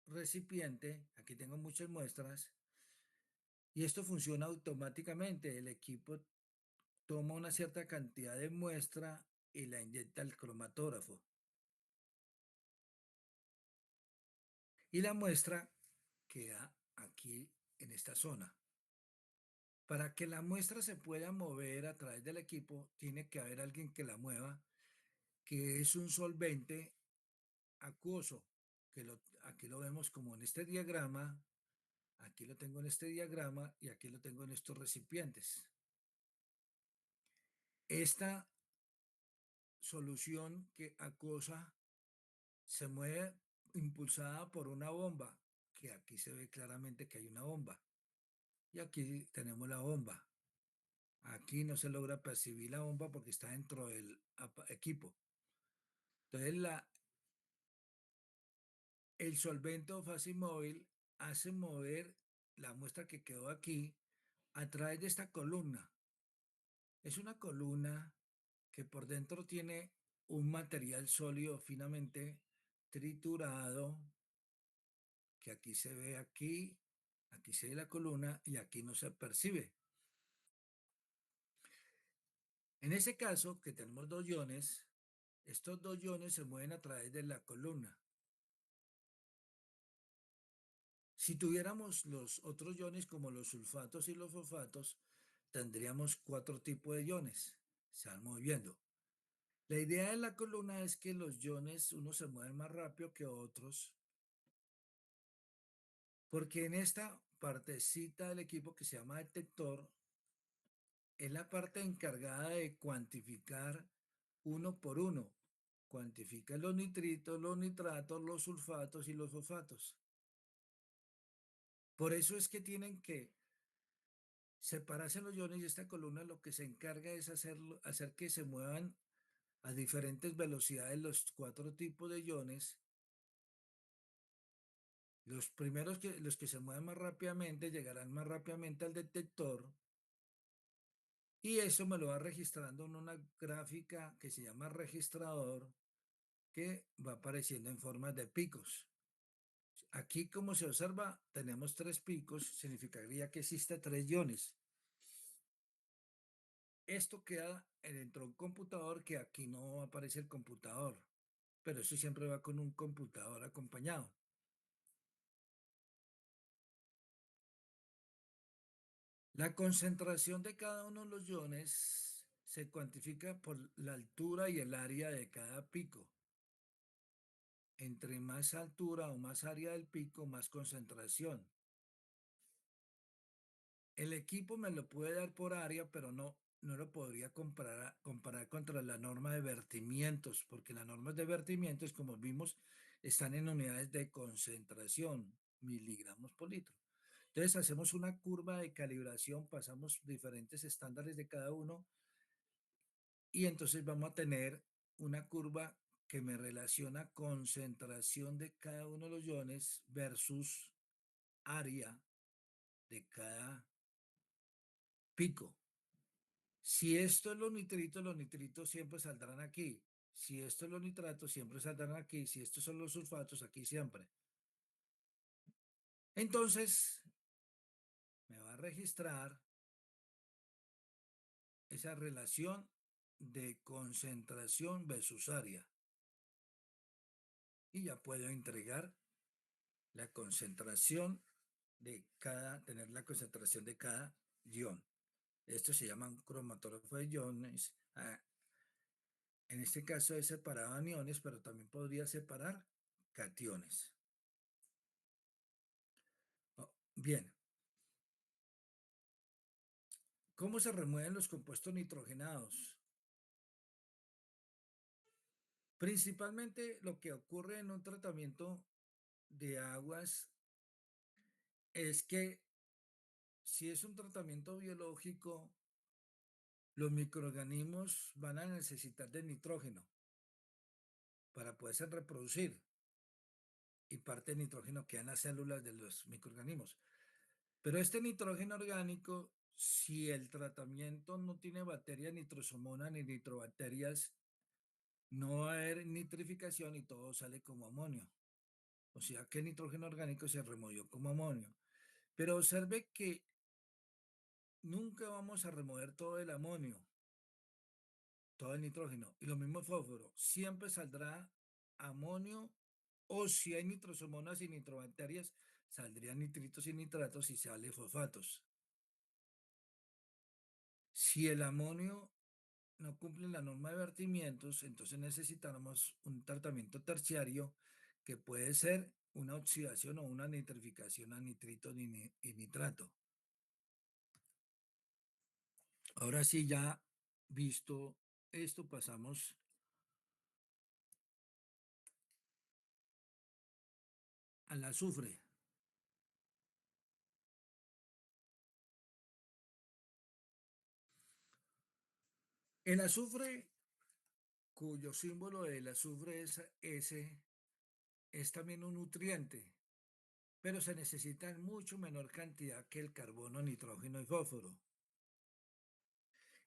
recipiente, aquí tengo muchas muestras, y esto funciona automáticamente. El equipo toma una cierta cantidad de muestra y la inyecta al cromatógrafo. y la muestra queda aquí en esta zona. Para que la muestra se pueda mover a través del equipo, tiene que haber alguien que la mueva, que es un solvente acuoso, aquí lo vemos como en este diagrama, aquí lo tengo en este diagrama y aquí lo tengo en estos recipientes. Esta solución que acuosa se mueve impulsada por una bomba, que aquí se ve claramente que hay una bomba. Y aquí tenemos la bomba. Aquí no se logra percibir la bomba porque está dentro del equipo. Entonces, el solvente o fase móvil hace mover la muestra que quedó aquí a través de esta columna. Es una columna que por dentro tiene un material sólido finamente triturado, que aquí se ve aquí se ve la columna y aquí no se percibe. En ese caso, que tenemos dos iones, estos dos iones se mueven a través de la columna. Si tuviéramos los otros iones como los sulfatos y los fosfatos, tendríamos cuatro tipos de iones. Se van moviendo. La idea de la columna es que los iones, unos se mueven más rápido que otros, porque en esta partecita del equipo que se llama detector, es la parte encargada de cuantificar uno por uno. Cuantifica los nitritos, los nitratos, los sulfatos y los fosfatos. Por eso es que tienen que separarse los iones y esta columna lo que se encarga es hacer que se muevan a diferentes velocidades los cuatro tipos de iones. Los primeros los que se mueven más rápidamente llegarán más rápidamente al detector y eso me lo va registrando en una gráfica que se llama registrador que va apareciendo en forma de picos. Aquí, como se observa, tenemos tres picos, significaría que existe tres iones. Esto queda dentro de un computador que aquí no aparece el computador, pero eso siempre va con un computador acompañado. La concentración de cada uno de los iones se cuantifica por la altura y el área de cada pico. Entre más altura o más área del pico, más concentración. El equipo me lo puede dar por área, pero no lo podría comparar contra la norma de vertimientos, porque las normas de vertimientos, como vimos, están en unidades de concentración, miligramos por litro. Entonces hacemos una curva de calibración, pasamos diferentes estándares de cada uno y entonces vamos a tener una curva que me relaciona concentración de cada uno de los iones versus área de cada pico. Si esto es los nitritos siempre saldrán aquí. Si esto es los nitratos, siempre saldrán aquí. Si estos son los sulfatos, aquí siempre. Entonces, me va a registrar esa relación de concentración versus área. Y ya puedo entregar la concentración tener la concentración de cada ion. Esto se llama un cromatógrafo de iones. En este caso es separado aniones, pero también podría separar cationes. Oh, bien, ¿cómo se remueven los compuestos nitrogenados? Principalmente lo que ocurre en un tratamiento de aguas es que si es un tratamiento biológico, los microorganismos van a necesitar de nitrógeno para poderse reproducir y parte del nitrógeno queda en las células de los microorganismos. Pero este nitrógeno orgánico, si el tratamiento no tiene bacterias nitrosomona ni nitrobacterias, no va a haber nitrificación y todo sale como amonio. O sea que el nitrógeno orgánico se removió como amonio. Pero observe que nunca vamos a remover todo el amonio, todo el nitrógeno. Y lo mismo el fósforo. Siempre saldrá amonio O si hay nitrosomonas y nitrobacterias, saldrían nitritos y nitratos y sale fosfatos. Si el amonio no cumple la norma de vertimientos, entonces necesitamos un tratamiento terciario que puede ser una oxidación o una nitrificación a nitrito y nitrato. Ahora sí, ya visto esto, pasamos al azufre. El azufre, cuyo símbolo del azufre es S, es también un nutriente, pero se necesita en mucho menor cantidad que el carbono, nitrógeno y fósforo.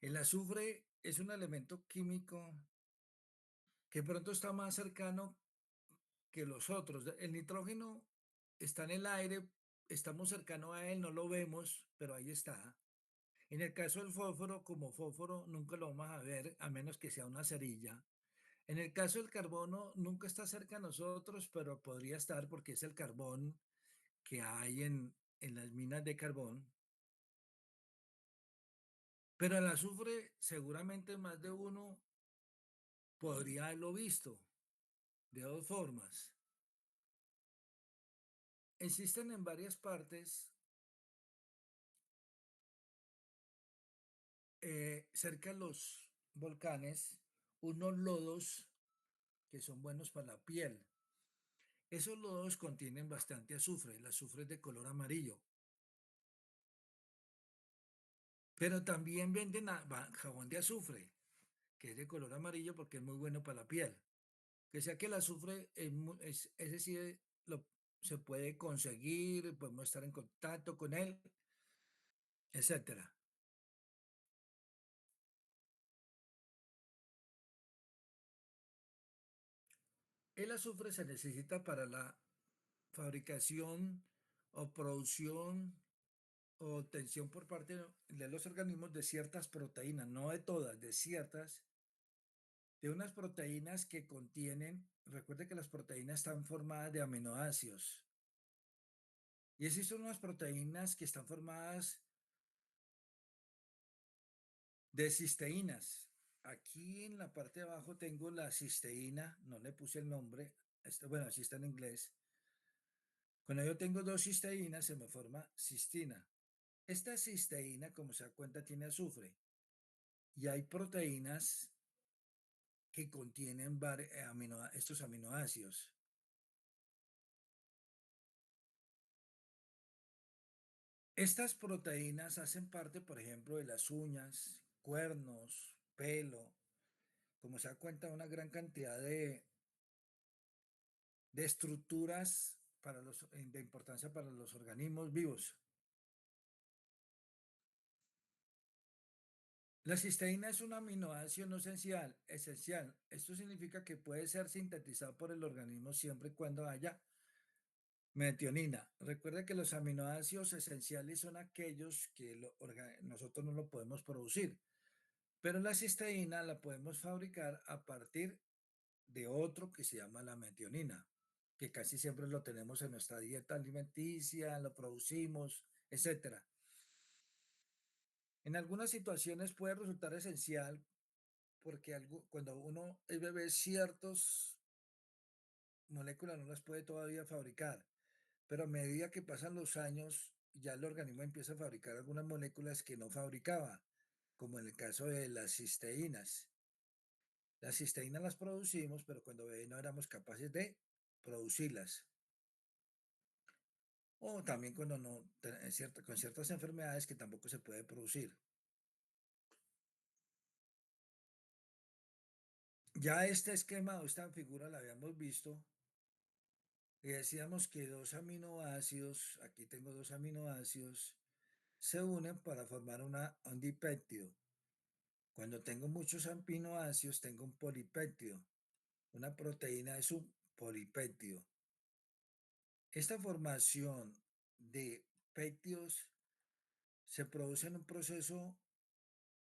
El azufre es un elemento químico que pronto está más cercano que los otros. El nitrógeno está en el aire, estamos cercanos a él, no lo vemos, pero ahí está. En el caso del fósforo, como fósforo, nunca lo vamos a ver a menos que sea una cerilla. En el caso del carbono, nunca está cerca a nosotros, pero podría estar porque es el carbón que hay en las minas de carbón. Pero el azufre, seguramente más de uno podría haberlo visto de dos formas. Existen en varias partes, cerca de los volcanes, unos lodos que son buenos para la piel. Esos lodos contienen bastante azufre, el azufre es de color amarillo, pero también venden jabón de azufre, que es de color amarillo porque es muy bueno para la piel. Que sea que el azufre es decir, se puede conseguir, podemos estar en contacto con él, etcétera. El azufre se necesita para la fabricación o producción o obtención por parte de los organismos de ciertas proteínas, no de todas, de ciertas, de unas proteínas que contienen, recuerde que las proteínas están formadas de aminoácidos y existen unas proteínas que están formadas de cisteínas. Aquí en la parte de abajo tengo la cisteína, no le puse el nombre, bueno, así está en inglés. Cuando yo tengo dos cisteínas se me forma cistina. Esta cisteína, como se da cuenta, tiene azufre y hay proteínas que contienen estos aminoácidos. Estas proteínas hacen parte, por ejemplo, de las uñas, cuernos, pelo, como se da cuenta, una gran cantidad de estructuras de importancia para los organismos vivos. La cisteína es un aminoácido no esencial. Esto significa que puede ser sintetizado por el organismo siempre y cuando haya metionina. Recuerda que los aminoácidos esenciales son aquellos que nosotros no lo podemos producir, pero la cisteína la podemos fabricar a partir de otro que se llama la metionina, que casi siempre lo tenemos en nuestra dieta alimenticia, lo producimos, etcétera. En algunas situaciones puede resultar esencial porque cuando uno es bebé, ciertas moléculas no las puede todavía fabricar, pero a medida que pasan los años, ya el organismo empieza a fabricar algunas moléculas que no fabricaba, como en el caso de las cisteínas. Las cisteínas las producimos, pero cuando bebé no éramos capaces de producirlas. O también cuando no, con ciertas enfermedades que tampoco se puede producir. Ya este esquema o esta figura la habíamos visto y decíamos que dos aminoácidos, aquí tengo dos aminoácidos, se unen para formar un dipéptido. Cuando tengo muchos aminoácidos, tengo un polipéptido. Una proteína es un polipéptido. Esta formación de péptidos se produce en un proceso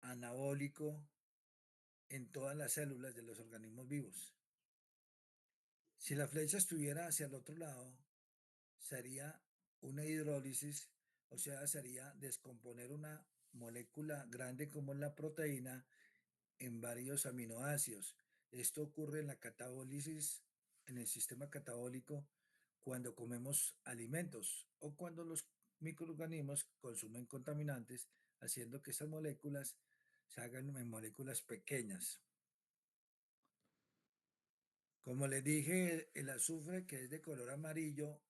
anabólico en todas las células de los organismos vivos. Si la flecha estuviera hacia el otro lado, sería una hidrólisis, o sea, sería descomponer una molécula grande como la proteína en varios aminoácidos. Esto ocurre en la catabólisis, en el sistema catabólico, cuando comemos alimentos o cuando los microorganismos consumen contaminantes, haciendo que esas moléculas se hagan en moléculas pequeñas. Como les dije, el azufre que es de color amarillo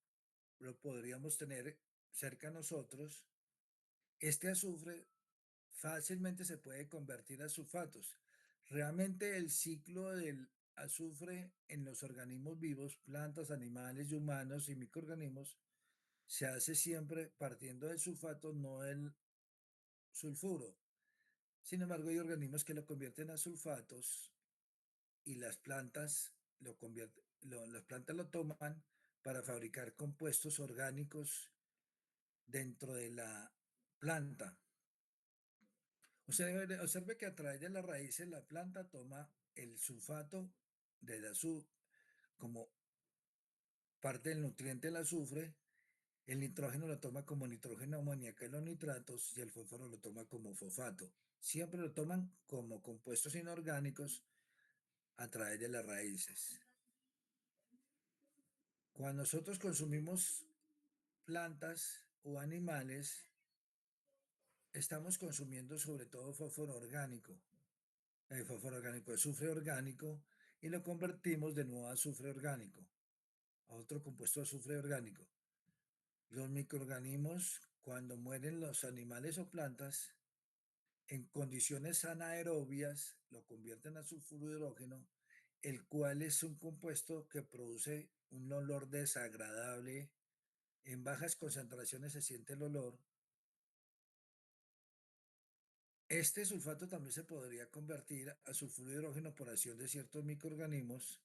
lo podríamos tener cerca a nosotros. Este azufre fácilmente se puede convertir a sulfatos. Realmente el ciclo del azufre en los organismos vivos, plantas, animales y humanos y microorganismos, se hace siempre partiendo del sulfato, no del sulfuro. Sin embargo, hay organismos que lo convierten a sulfatos y las plantas las plantas lo toman para fabricar compuestos orgánicos dentro de la planta. Observe que a través de las raíces la planta toma el sulfato del azufre como parte del nutriente del azufre, el nitrógeno lo toma como nitrógeno amoníaco en los nitratos y el fósforo lo toma como fosfato. Siempre lo toman como compuestos inorgánicos a través de las raíces. Cuando nosotros consumimos plantas o animales, estamos consumiendo sobre todo fósforo orgánico. El fósforo orgánico es azufre orgánico y lo convertimos de nuevo a azufre orgánico, a otro compuesto de azufre orgánico. Los microorganismos, cuando mueren los animales o plantas, en condiciones anaerobias, lo convierten a sulfuro de hidrógeno, el cual es un compuesto que produce un olor desagradable. En bajas concentraciones se siente el olor. Este sulfato también se podría convertir a sulfuro de hidrógeno por acción de ciertos microorganismos.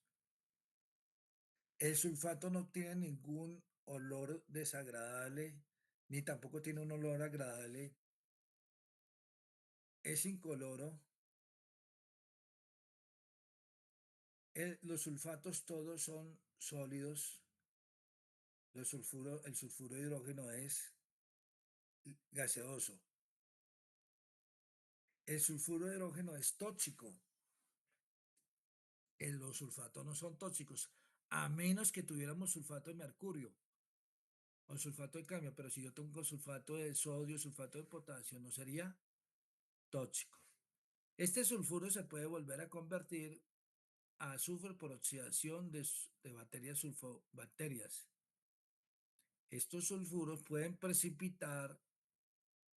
El sulfato no tiene ningún olor desagradable, ni tampoco tiene un olor agradable. Es incoloro. Los sulfatos todos son sólidos. El sulfuro de hidrógeno es gaseoso. El sulfuro de hidrógeno es tóxico. Los sulfatos no son tóxicos, a menos que tuviéramos sulfato de mercurio o sulfato de cadmio, pero si yo tengo sulfato de sodio, sulfato de potasio, no sería tóxico. Este sulfuro se puede volver a convertir a azufre por oxidación de bacterias sulfobacterias. Estos sulfuros pueden precipitar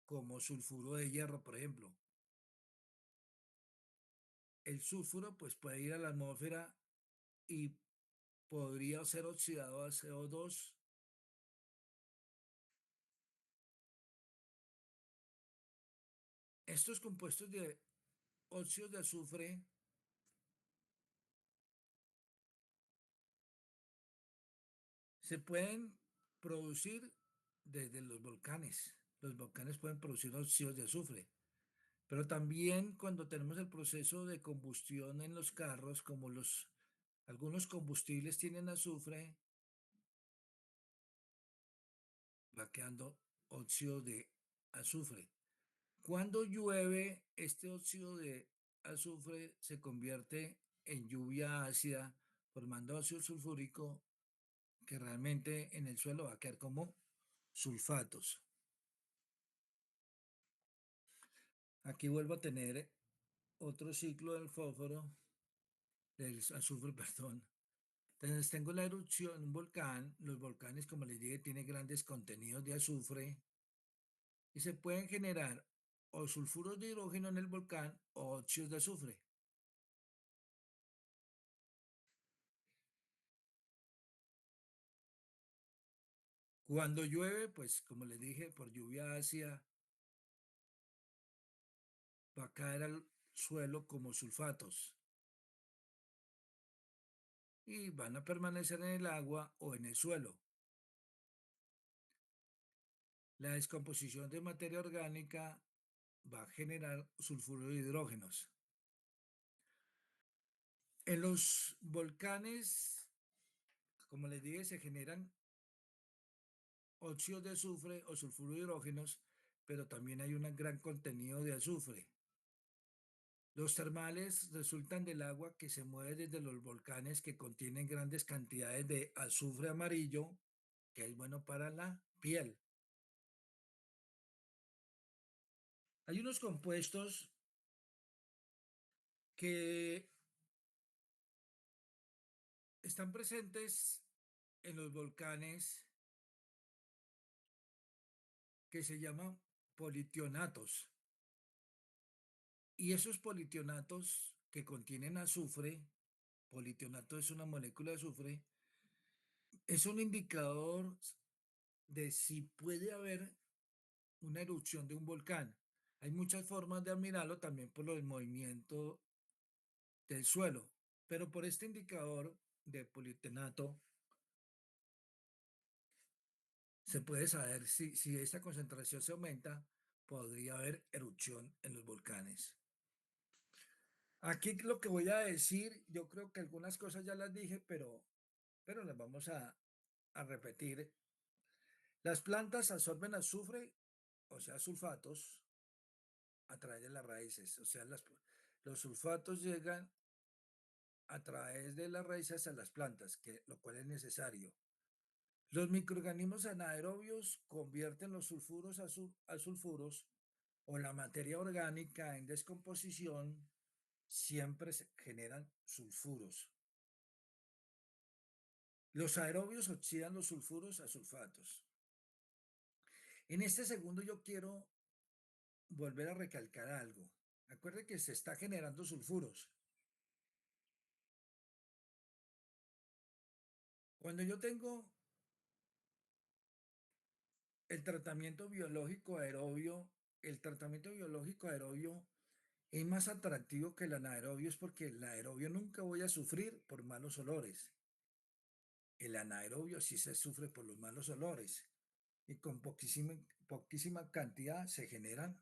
como sulfuro de hierro, por ejemplo. El sulfuro pues puede ir a la atmósfera y podría ser oxidado a CO2. Estos compuestos de óxidos de azufre se pueden producir desde los volcanes. Los volcanes pueden producir óxidos de azufre, pero también cuando tenemos el proceso de combustión en los carros, como algunos combustibles tienen azufre, va quedando óxido de azufre. Cuando llueve, este óxido de azufre se convierte en lluvia ácida, formando óxido sulfúrico que realmente en el suelo va a quedar como sulfatos. Aquí vuelvo a tener otro ciclo del fósforo, del azufre, perdón. Entonces tengo la erupción, un volcán. Los volcanes, como les dije, tienen grandes contenidos de azufre y se pueden generar o sulfuros de hidrógeno en el volcán o óxidos de azufre. Cuando llueve, pues como les dije, por lluvia ácida va a caer al suelo como sulfatos y van a permanecer en el agua o en el suelo. La descomposición de materia orgánica va a generar sulfuro de hidrógenos. En los volcanes como les dije, se generan óxidos de azufre o sulfuro de hidrógenos, pero también hay un gran contenido de azufre. Los termales resultan del agua que se mueve desde los volcanes que contienen grandes cantidades de azufre amarillo, que es bueno para la piel. Hay unos compuestos que están presentes en los volcanes que se llaman politionatos. Y esos politionatos que contienen azufre, politionato es una molécula de azufre, es un indicador de si puede haber una erupción de un volcán. Hay muchas formas de admirarlo también por el movimiento del suelo, pero por este indicador de politenato se puede saber si esta concentración se aumenta, podría haber erupción en los volcanes. Aquí lo que voy a decir, yo creo que algunas cosas ya las dije, pero las vamos a repetir. Las plantas absorben azufre, o sea, sulfatos, a través de las raíces. O sea, los sulfatos llegan a través de las raíces a las plantas, lo cual es necesario. Los microorganismos anaerobios convierten los sulfuros a sulfuros o la materia orgánica en descomposición, siempre se generan sulfuros. Los aerobios oxidan los sulfuros a sulfatos. En este segundo yo quiero volver a recalcar algo. Acuerde que se está generando sulfuros. Cuando yo tengo el tratamiento biológico aerobio, el tratamiento biológico aerobio es más atractivo que el anaerobio, es porque el aerobio nunca voy a sufrir por malos olores. El anaerobio sí se sufre por los malos olores y con poquísima cantidad se generan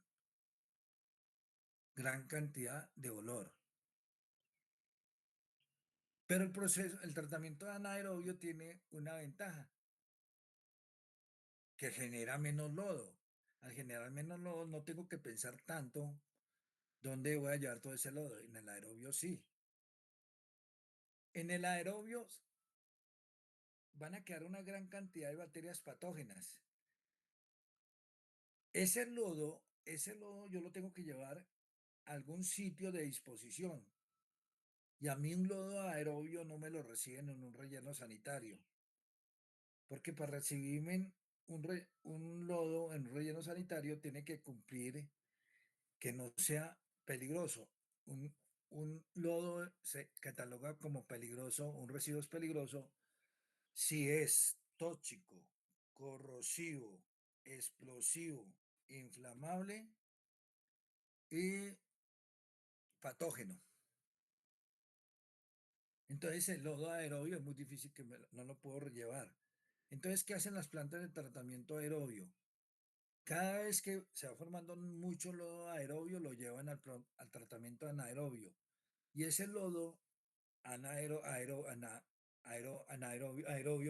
gran cantidad de olor. Pero el tratamiento anaerobio tiene una ventaja, que genera menos lodo. Al generar menos lodo no tengo que pensar tanto dónde voy a llevar todo ese lodo. En el aerobio sí. En el aerobio van a quedar una gran cantidad de bacterias patógenas. Ese lodo yo lo tengo que llevar a algún sitio de disposición. Y a mí un lodo aerobio no me lo reciben en un relleno sanitario. Porque para recibirme un lodo en un relleno sanitario tiene que cumplir que no sea peligroso. Un lodo se cataloga como peligroso, un residuo es peligroso si es tóxico, corrosivo, explosivo, inflamable y patógeno. Entonces el lodo aerobio es muy difícil que no lo puedo llevar. Entonces, ¿qué hacen las plantas de tratamiento aerobio? Cada vez que se va formando mucho lodo aerobio, lo llevan al tratamiento anaerobio. Y ese lodo anaerobio,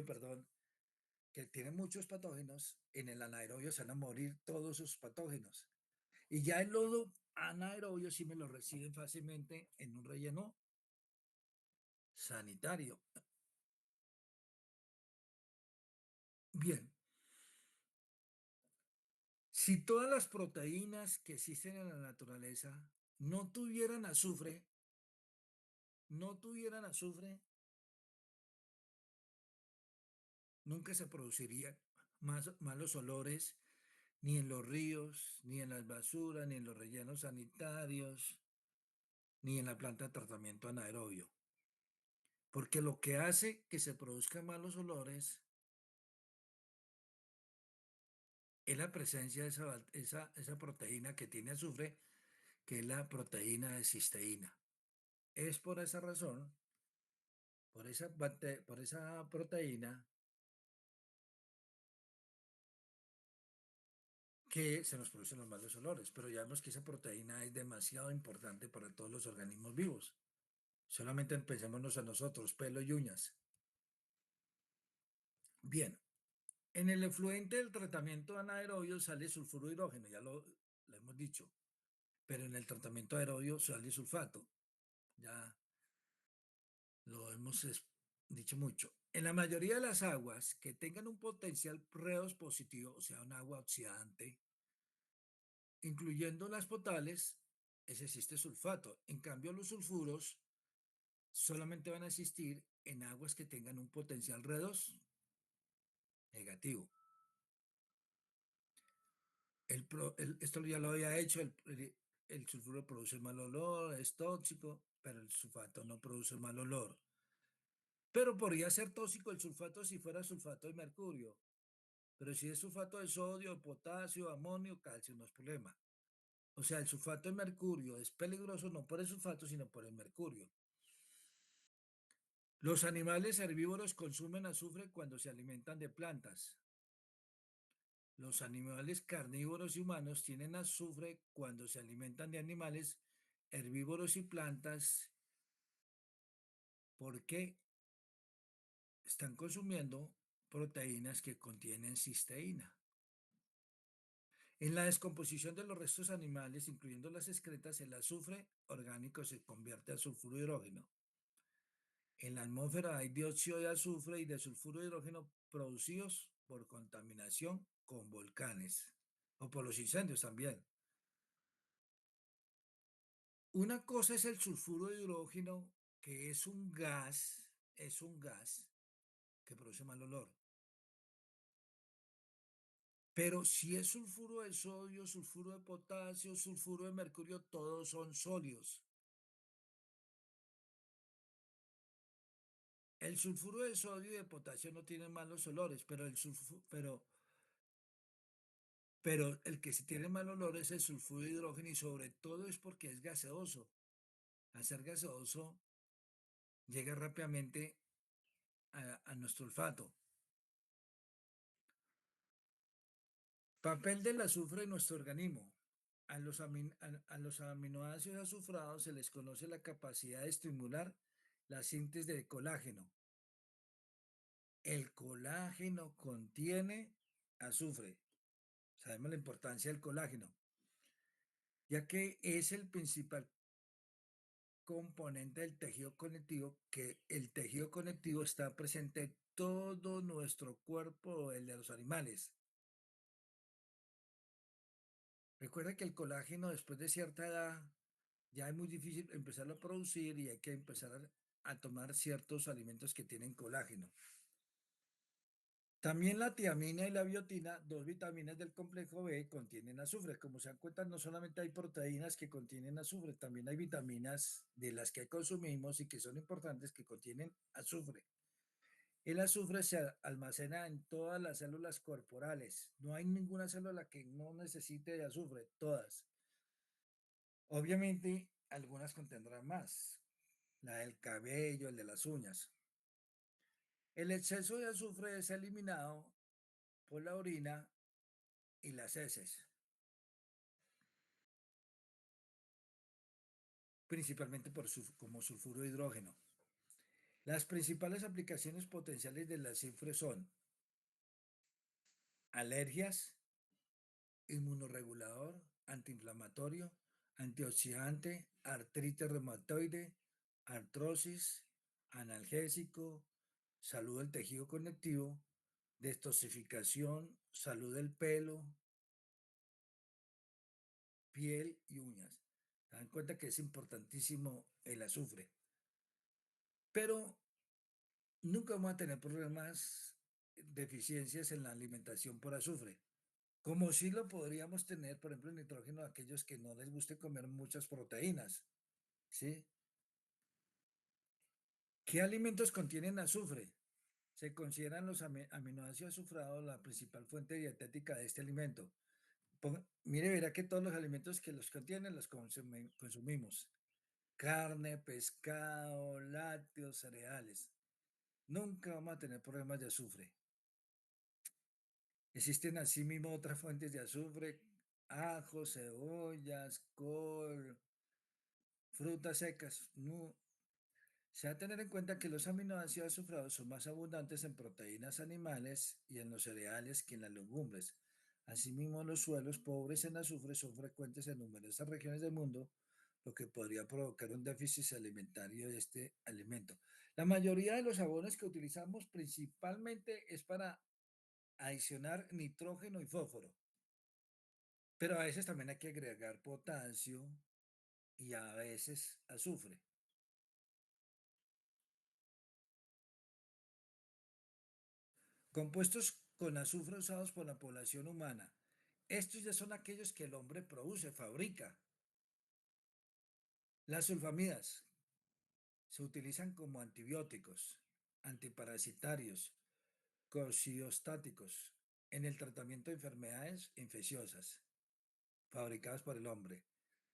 perdón, que tiene muchos patógenos, en el anaerobio se van a morir todos sus patógenos. Y ya el lodo anaerobio sí me lo reciben fácilmente en un relleno sanitario. Bien, si todas las proteínas que existen en la naturaleza no tuvieran azufre, no tuvieran azufre, nunca se producirían malos olores ni en los ríos, ni en las basuras, ni en los rellenos sanitarios, ni en la planta de tratamiento anaerobio. Porque lo que hace que se produzcan malos olores es la presencia de esa proteína que tiene azufre, que es la proteína de cisteína. Es por esa razón, por esa proteína, que se nos producen los malos olores. Pero ya vemos que esa proteína es demasiado importante para todos los organismos vivos. Solamente pensémonos a nosotros, pelo y uñas. Bien, en el efluente del tratamiento anaerobio sale sulfuro de hidrógeno, lo hemos dicho, pero en el tratamiento aerobio sale sulfato, ya lo hemos dicho mucho. En la mayoría de las aguas que tengan un potencial redox positivo, o sea, un agua oxidante, incluyendo las potables, existe sulfato. En cambio, los sulfuros solamente van a existir en aguas que tengan un potencial redox negativo. Esto ya lo había hecho, el sulfuro produce mal olor, es tóxico, pero el sulfato no produce mal olor. Pero podría ser tóxico el sulfato si fuera sulfato de mercurio. Pero si es sulfato de sodio, potasio, amonio, calcio, no es problema. O sea, el sulfato de mercurio es peligroso no por el sulfato, sino por el mercurio. Los animales herbívoros consumen azufre cuando se alimentan de plantas. Los animales carnívoros y humanos tienen azufre cuando se alimentan de animales herbívoros y plantas porque están consumiendo proteínas que contienen cisteína. En la descomposición de los restos animales, incluyendo las excretas, el azufre orgánico se convierte a sulfuro de hidrógeno. En la atmósfera hay dióxido de azufre y de sulfuro de hidrógeno producidos por contaminación con volcanes o por los incendios también. Una cosa es el sulfuro de hidrógeno, que es un gas que produce mal olor. Pero si es sulfuro de sodio, sulfuro de potasio, sulfuro de mercurio, todos son sólidos. El sulfuro de sodio y de potasio no tienen malos olores, pero el que sí tiene mal olor es el sulfuro de hidrógeno y sobre todo es porque es gaseoso. Al ser gaseoso, llega rápidamente a nuestro olfato. Papel del azufre en nuestro organismo. A los aminoácidos azufrados se les conoce la capacidad de estimular la síntesis de colágeno. El colágeno contiene azufre. Sabemos la importancia del colágeno, ya que es el principal componente del tejido conectivo, que el tejido conectivo está presente en todo nuestro cuerpo, el de los animales. Recuerda que el colágeno después de cierta edad ya es muy difícil empezarlo a producir y hay que empezar a tomar ciertos alimentos que tienen colágeno. También la tiamina y la biotina, dos vitaminas del complejo B, contienen azufre. Como se dan cuenta, no solamente hay proteínas que contienen azufre, también hay vitaminas de las que consumimos y que son importantes que contienen azufre. El azufre se almacena en todas las células corporales. No hay ninguna célula que no necesite de azufre, todas. Obviamente, algunas contendrán más, la del cabello, el de las uñas. El exceso de azufre es eliminado por la orina y las heces, principalmente como sulfuro de hidrógeno. Las principales aplicaciones potenciales del azufre son alergias, inmunorregulador, antiinflamatorio, antioxidante, artritis reumatoide, artrosis, analgésico, salud del tejido conectivo, detoxificación, salud del pelo, piel y uñas. Dan cuenta que es importantísimo el azufre, pero nunca vamos a tener problemas, deficiencias en la alimentación por azufre. Como sí lo podríamos tener, por ejemplo, el nitrógeno a aquellos que no les guste comer muchas proteínas, ¿sí? ¿Qué alimentos contienen azufre? Se consideran los aminoácidos azufrados la principal fuente dietética de este alimento. Mire, verá que todos los alimentos que los contienen los consumimos. Carne, pescado, lácteos, cereales. Nunca vamos a tener problemas de azufre. Existen asimismo otras fuentes de azufre, ajo, cebollas, col, frutas secas. No, Se ha de tener en cuenta que los aminoácidos azufrados son más abundantes en proteínas animales y en los cereales que en las legumbres. Asimismo, los suelos pobres en azufre son frecuentes en numerosas regiones del mundo, lo que podría provocar un déficit alimentario de este alimento. La mayoría de los abonos que utilizamos principalmente es para adicionar nitrógeno y fósforo, pero a veces también hay que agregar potasio y a veces azufre. Compuestos con azufre usados por la población humana. Estos ya son aquellos que el hombre produce, fabrica. Las sulfamidas se utilizan como antibióticos, antiparasitarios, cociostáticos en el tratamiento de enfermedades infecciosas fabricadas por el hombre.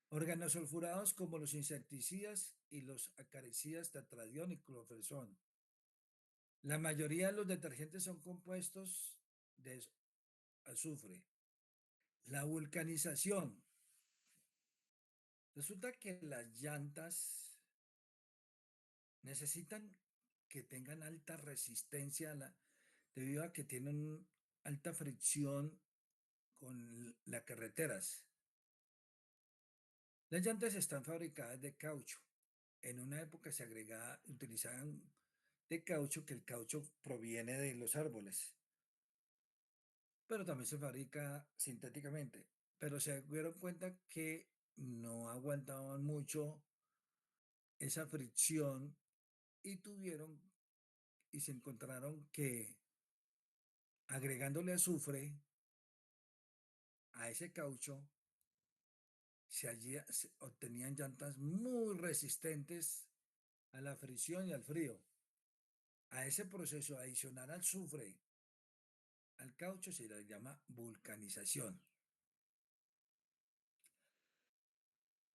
Organosulfurados como los insecticidas y los acaricidas tetradión y clorfenazón. La mayoría de los detergentes son compuestos de azufre. La vulcanización. Resulta que las llantas necesitan que tengan alta resistencia debido a que tienen alta fricción con las carreteras. Las llantas están fabricadas de caucho. En una época se utilizaban de caucho, que el caucho proviene de los árboles, pero también se fabrica sintéticamente. Pero se dieron cuenta que no aguantaban mucho esa fricción y y se encontraron que agregándole azufre a ese caucho se obtenían llantas muy resistentes a la fricción y al frío. A ese proceso adicional azufre al caucho se le llama vulcanización.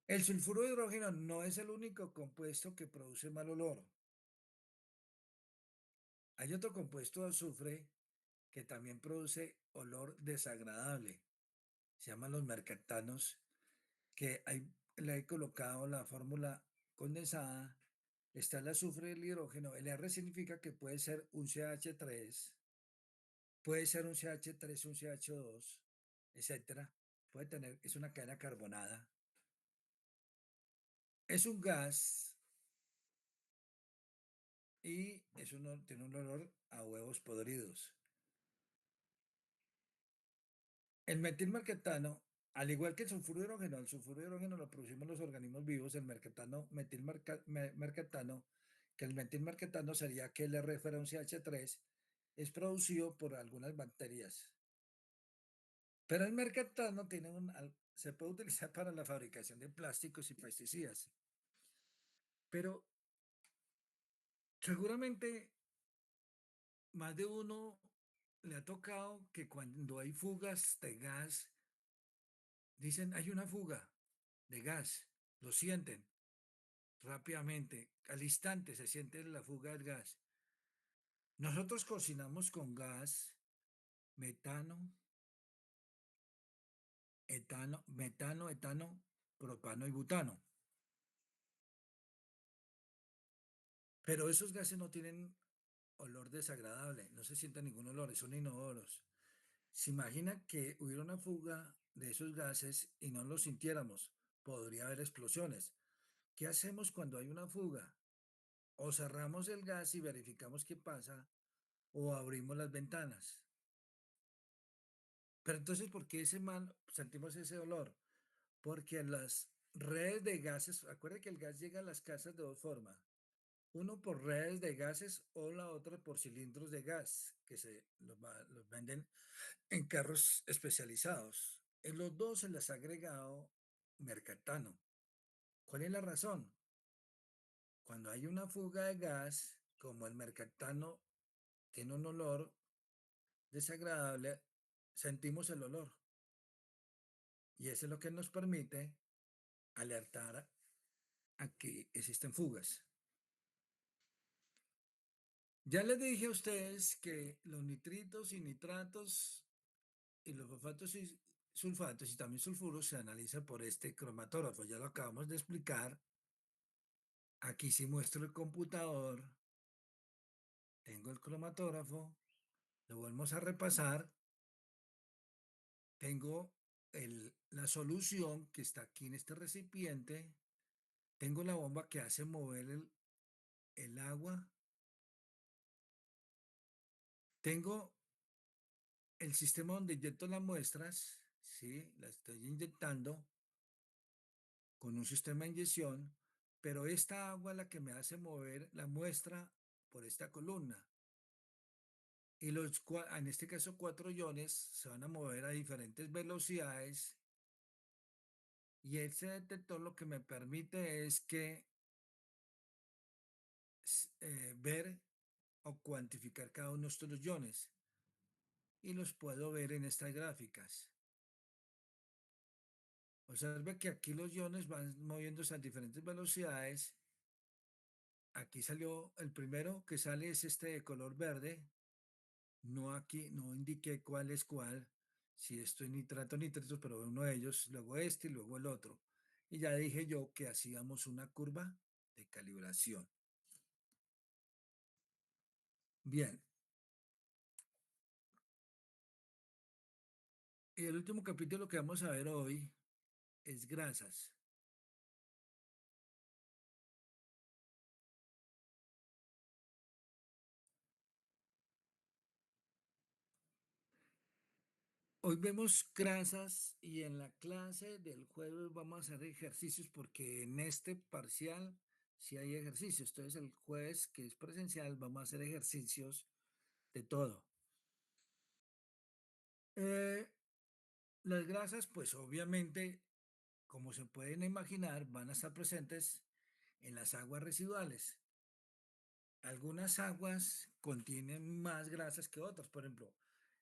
El sulfuro de hidrógeno no es el único compuesto que produce mal olor. Hay otro compuesto de azufre que también produce olor desagradable. Se llaman los mercaptanos, que le he colocado la fórmula condensada. Está el azufre del hidrógeno. El R significa que puede ser un CH3, puede ser un CH3, un CH2, etcétera. Puede tener, es una cadena carbonada. Es un gas y tiene un olor a huevos podridos. El metilmercaptano, al igual que el sulfuro de hidrógeno lo producimos los organismos vivos, el mercaptano, que el metilmercaptano sería que el R fuera un CH3, es producido por algunas bacterias. Pero el mercaptano se puede utilizar para la fabricación de plásticos y pesticidas. Pero seguramente más de uno le ha tocado que cuando hay fugas de gas, dicen hay una fuga de gas, lo sienten rápidamente, al instante se siente la fuga del gas. Nosotros cocinamos con gas, metano, etano, propano y butano. Pero esos gases no tienen olor desagradable, no se siente ningún olor, son inodoros. Se imagina que hubiera una fuga de esos gases y no los sintiéramos, podría haber explosiones. ¿Qué hacemos cuando hay una fuga? O cerramos el gas y verificamos qué pasa, o abrimos las ventanas. Pero entonces, ¿por qué sentimos ese olor? Porque las redes de gases, acuérdense que el gas llega a las casas de dos formas. Uno por redes de gases o la otra por cilindros de gas, que los venden en carros especializados. En los dos se les ha agregado mercaptano. ¿Cuál es la razón? Cuando hay una fuga de gas, como el mercaptano tiene un olor desagradable, sentimos el olor. Y eso es lo que nos permite alertar a que existen fugas. Ya les dije a ustedes que los nitritos y nitratos y los fosfatos y sulfatos y también sulfuros se analizan por este cromatógrafo. Ya lo acabamos de explicar Aquí sí muestro el computador, tengo el cromatógrafo, lo volvemos a repasar, tengo la solución que está aquí en este recipiente, tengo la bomba que hace mover el agua, tengo el sistema donde inyecto las muestras, ¿sí? Las estoy inyectando con un sistema de inyección, pero esta agua es la que me hace mover la muestra por esta columna. Y en este caso, 4 iones se van a mover a diferentes velocidades y este detector lo que me permite es que ver o cuantificar cada uno de estos iones y los puedo ver en estas gráficas. Observe que aquí los iones van moviéndose a diferentes velocidades. Aquí salió el primero que sale es este de color verde. No aquí, no indiqué cuál es cuál, si esto es nitrato o nitritos, pero uno de ellos, luego este y luego el otro. Y ya dije yo que hacíamos una curva de calibración. Bien, y el último capítulo que vamos a ver hoy es grasas. Hoy vemos grasas y en la clase del jueves vamos a hacer ejercicios porque en este parcial sí hay ejercicios. Entonces el jueves, que es presencial, vamos a hacer ejercicios de todo. Eh, las grasas, pues obviamente, como se pueden imaginar, van a estar presentes en las aguas residuales. Algunas aguas contienen más grasas que otras. Por ejemplo,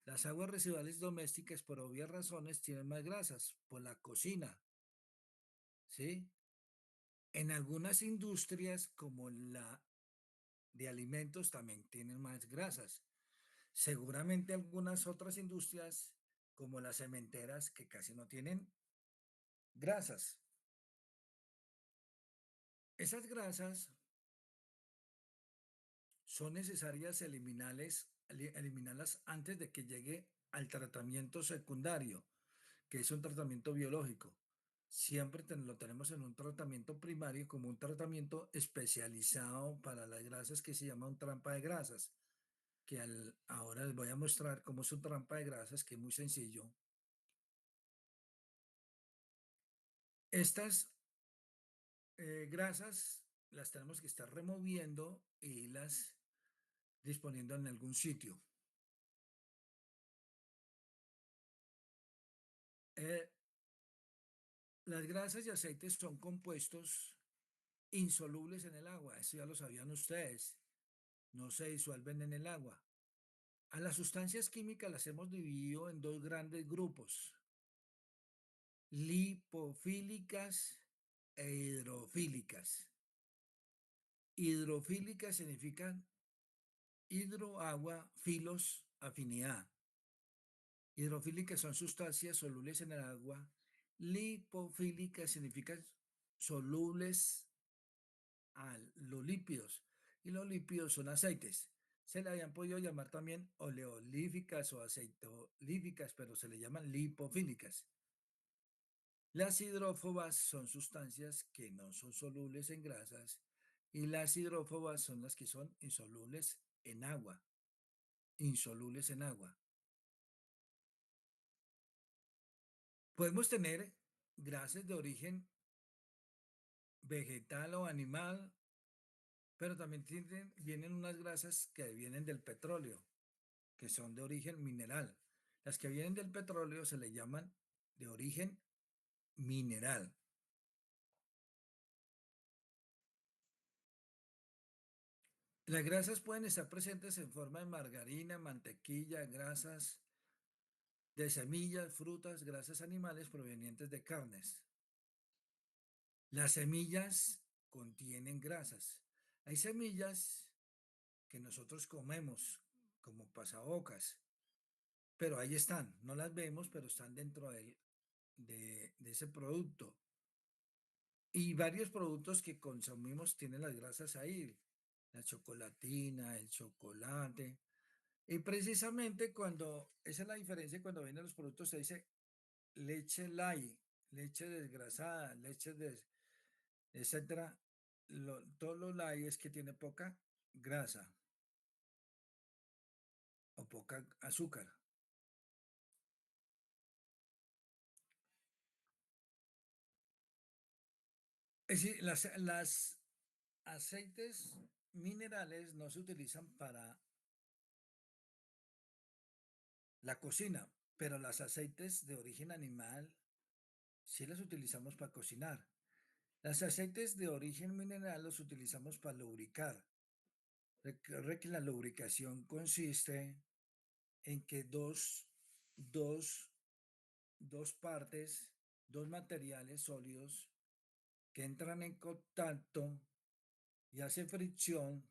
las aguas residuales domésticas, por obvias razones, tienen más grasas por la cocina, ¿sí? En algunas industrias, como la de alimentos, también tienen más grasas. Seguramente algunas otras industrias, como las cementeras, que casi no tienen grasas. Esas grasas son necesarias eliminarlas antes de que llegue al tratamiento secundario, que es un tratamiento biológico. Siempre lo tenemos en un tratamiento primario como un tratamiento especializado para las grasas que se llama un trampa de grasas, que ahora les voy a mostrar cómo es un trampa de grasas, que es muy sencillo. Estas grasas las tenemos que estar removiendo y las disponiendo en algún sitio. Eh, las grasas y aceites son compuestos insolubles en el agua, eso ya lo sabían ustedes, no se disuelven en el agua. A las sustancias químicas las hemos dividido en dos grandes grupos, lipofílicas e hidrofílicas. Hidrofílicas significan hidro, agua, filos, afinidad. Hidrofílicas son sustancias solubles en el agua. Lipofílicas significan solubles a los lípidos. Y los lípidos son aceites. Se le habían podido llamar también oleolíficas o aceitolíficas, pero se le llaman lipofílicas. Las hidrófobas son sustancias que no son solubles en grasas y las hidrófobas son las que son insolubles en agua. Insolubles en agua. Podemos tener grasas de origen vegetal o animal, pero también vienen unas grasas que vienen del petróleo, que son de origen mineral. Las que vienen del petróleo se le llaman de origen mineral. Las grasas pueden estar presentes en forma de margarina, mantequilla, grasas de semillas, frutas, grasas animales provenientes de carnes. Las semillas contienen grasas. Hay semillas que nosotros comemos como pasabocas, pero ahí están, no las vemos, pero están dentro de ese producto. Y varios productos que consumimos tienen las grasas ahí, la chocolatina, el chocolate. Y precisamente esa es la diferencia cuando vienen los productos, se dice leche light, leche desgrasada, etcétera. Todo lo light es que tiene poca grasa o poca azúcar. Es decir, las aceites minerales no se utilizan para la cocina, pero los aceites de origen animal sí los utilizamos para cocinar. Los aceites de origen mineral los utilizamos para lubricar. Recuerda que la lubricación consiste en que dos, dos partes, dos materiales sólidos que entran en contacto y hacen fricción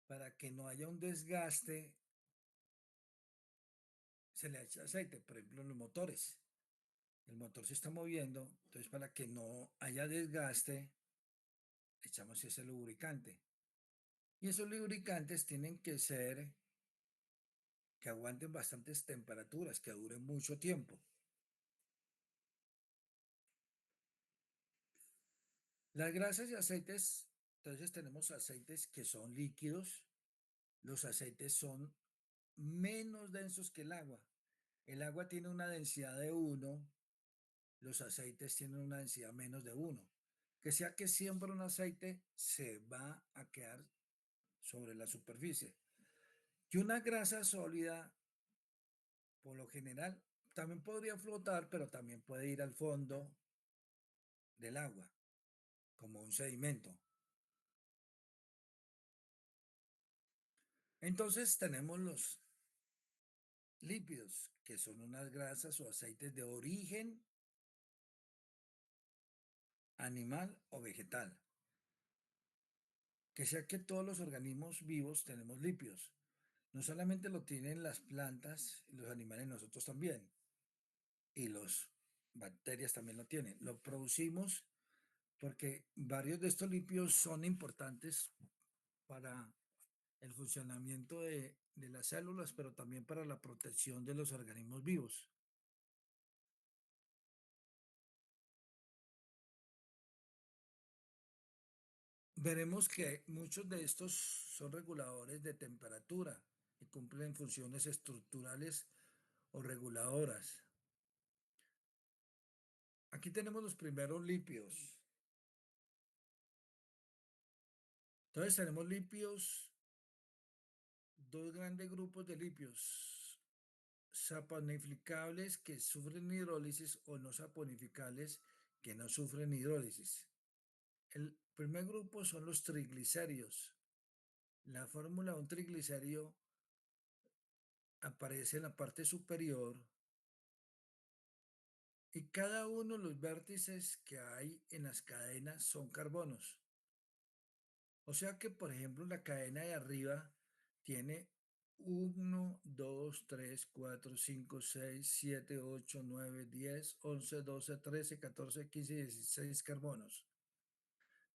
para que no haya un desgaste, se le echa aceite, por ejemplo, en los motores. El motor se está moviendo, entonces para que no haya desgaste, echamos ese lubricante. Y esos lubricantes tienen que ser que aguanten bastantes temperaturas, que duren mucho tiempo. Las grasas y aceites, entonces tenemos aceites que son líquidos, los aceites son menos densos que el agua. El agua tiene una densidad de 1, los aceites tienen una densidad menos de 1. Que sea que siempre un aceite se va a quedar sobre la superficie. Y una grasa sólida, por lo general, también podría flotar, pero también puede ir al fondo del agua, como un sedimento. Entonces tenemos los lípidos, que son unas grasas o aceites de origen animal o vegetal. Que sea que todos los organismos vivos tenemos lípidos. No solamente lo tienen las plantas y los animales, nosotros también. Y las bacterias también lo tienen. Lo producimos porque varios de estos lípidos son importantes para el funcionamiento de las células, pero también para la protección de los organismos vivos. Veremos que muchos de estos son reguladores de temperatura y cumplen funciones estructurales o reguladoras. Aquí tenemos los primeros lípidos. Entonces tenemos lípidos, dos grandes grupos de lípidos, saponificables que sufren hidrólisis o no saponificables que no sufren hidrólisis. El primer grupo son los triglicéridos. La fórmula de un triglicérido aparece en la parte superior y cada uno de los vértices que hay en las cadenas son carbonos. O sea que, por ejemplo, la cadena de arriba tiene 1, 2, 3, 4, 5, 6, 7, 8, 9, 10, 11, 12, 13, 14, 15, 16 carbonos.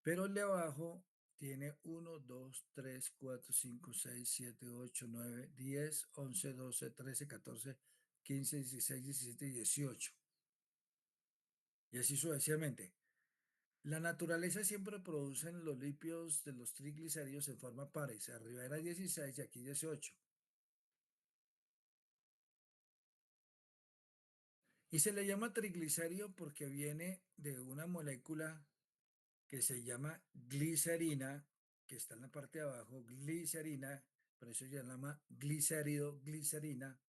Pero el de abajo tiene 1, 2, 3, 4, 5, 6, 7, 8, 9, 10, 11, 12, 13, 14, 15, 16, 17 y 18. Y así sucesivamente. La naturaleza siempre produce los lípidos de los triglicéridos en forma pares. Arriba era 16 y aquí 18. Y se le llama triglicérido porque viene de una molécula que se llama glicerina, que está en la parte de abajo, glicerina, por eso se llama glicérido, glicerina,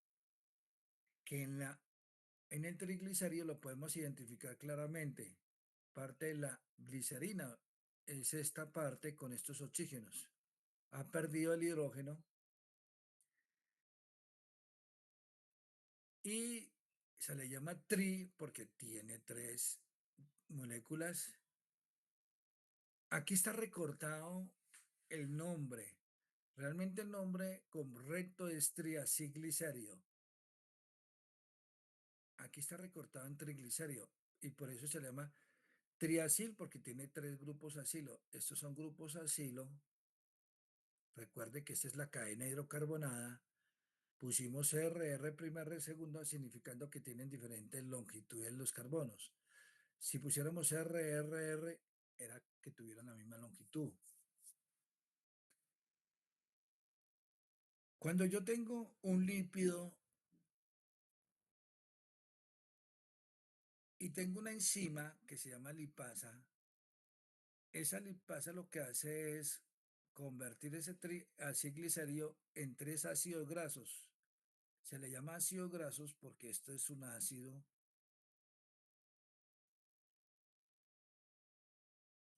que en el triglicérido lo podemos identificar claramente. Parte de la glicerina es esta parte con estos oxígenos. Ha perdido el hidrógeno y se le llama tri porque tiene tres moléculas. Aquí está recortado el nombre. Realmente el nombre correcto es triacilglicérido. Aquí está recortado en triglicérido y por eso se le llama Triacil porque tiene tres grupos acilo. Estos son grupos acilo. Recuerde que esta es la cadena hidrocarbonada. Pusimos CRR primera y segunda, significando que tienen diferentes longitudes los carbonos. Si pusiéramos RRR, era que tuvieran la misma longitud. Cuando yo tengo un lípido y tengo una enzima que se llama lipasa, esa lipasa lo que hace es convertir ese acilglicerio en tres ácidos grasos. Se le llama ácidos grasos porque esto es un ácido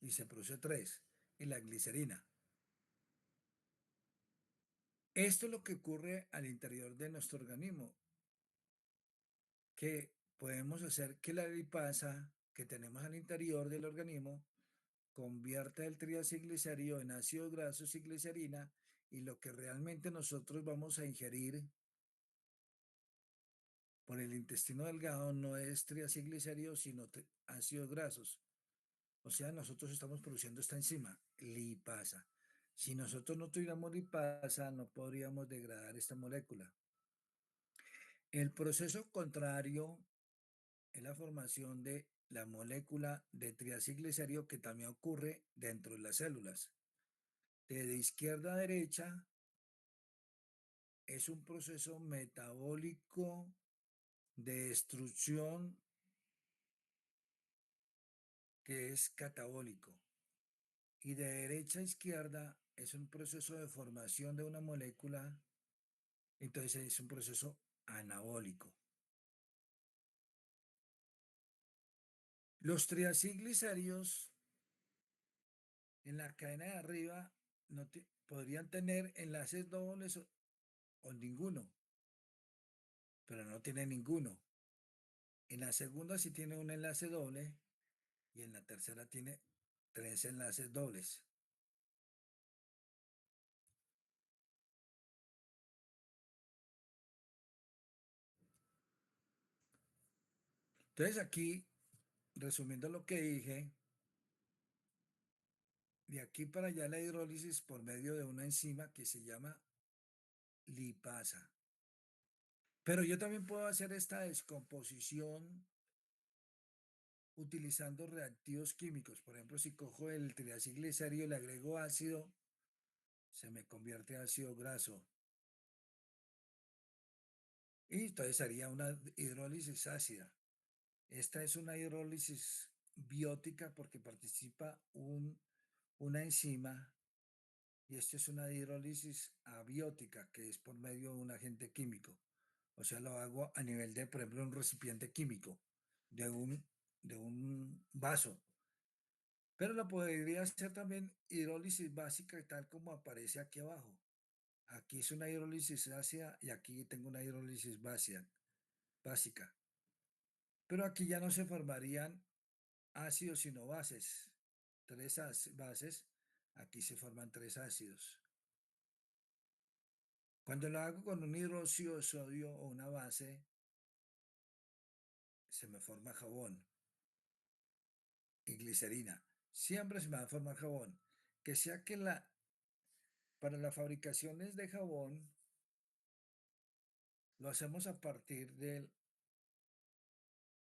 y se produce tres, y la glicerina. Esto es lo que ocurre al interior de nuestro organismo, que podemos hacer que la lipasa que tenemos al interior del organismo convierta el triacilglicerio en ácidos grasos y glicerina, y lo que realmente nosotros vamos a ingerir por el intestino delgado no es triacilglicerio, sino ácidos grasos. O sea, nosotros estamos produciendo esta enzima, lipasa. Si nosotros no tuviéramos lipasa, no podríamos degradar esta molécula. El proceso contrario es la formación de la molécula de triacilglicerio que también ocurre dentro de las células. De izquierda a derecha es un proceso metabólico de destrucción que es catabólico. Y de derecha a izquierda es un proceso de formación de una molécula, entonces es un proceso anabólico. Los triacilglicéridos en la cadena de arriba no podrían tener enlaces dobles o ninguno, pero no tiene ninguno. En la segunda sí tiene un enlace doble y en la tercera tiene tres enlaces dobles. Entonces aquí, resumiendo lo que dije, de aquí para allá la hidrólisis por medio de una enzima que se llama lipasa. Pero yo también puedo hacer esta descomposición utilizando reactivos químicos. Por ejemplo, si cojo el triacilglicerio y le agrego ácido, se me convierte en ácido graso. Y entonces haría una hidrólisis ácida. Esta es una hidrólisis biótica porque participa una enzima, y esto es una hidrólisis abiótica, que es por medio de un agente químico. O sea, lo hago a nivel de, por ejemplo, un recipiente químico, de un, de un vaso. Pero la podría hacer también hidrólisis básica, tal como aparece aquí abajo. Aquí es una hidrólisis ácida y aquí tengo una hidrólisis básica. Pero aquí ya no se formarían ácidos sino bases. Tres bases, aquí se forman tres ácidos. Cuando lo hago con un hidróxido de sodio o una base, se me forma jabón y glicerina. Siempre se me va a formar jabón. Que sea que para las fabricaciones de jabón lo hacemos a partir de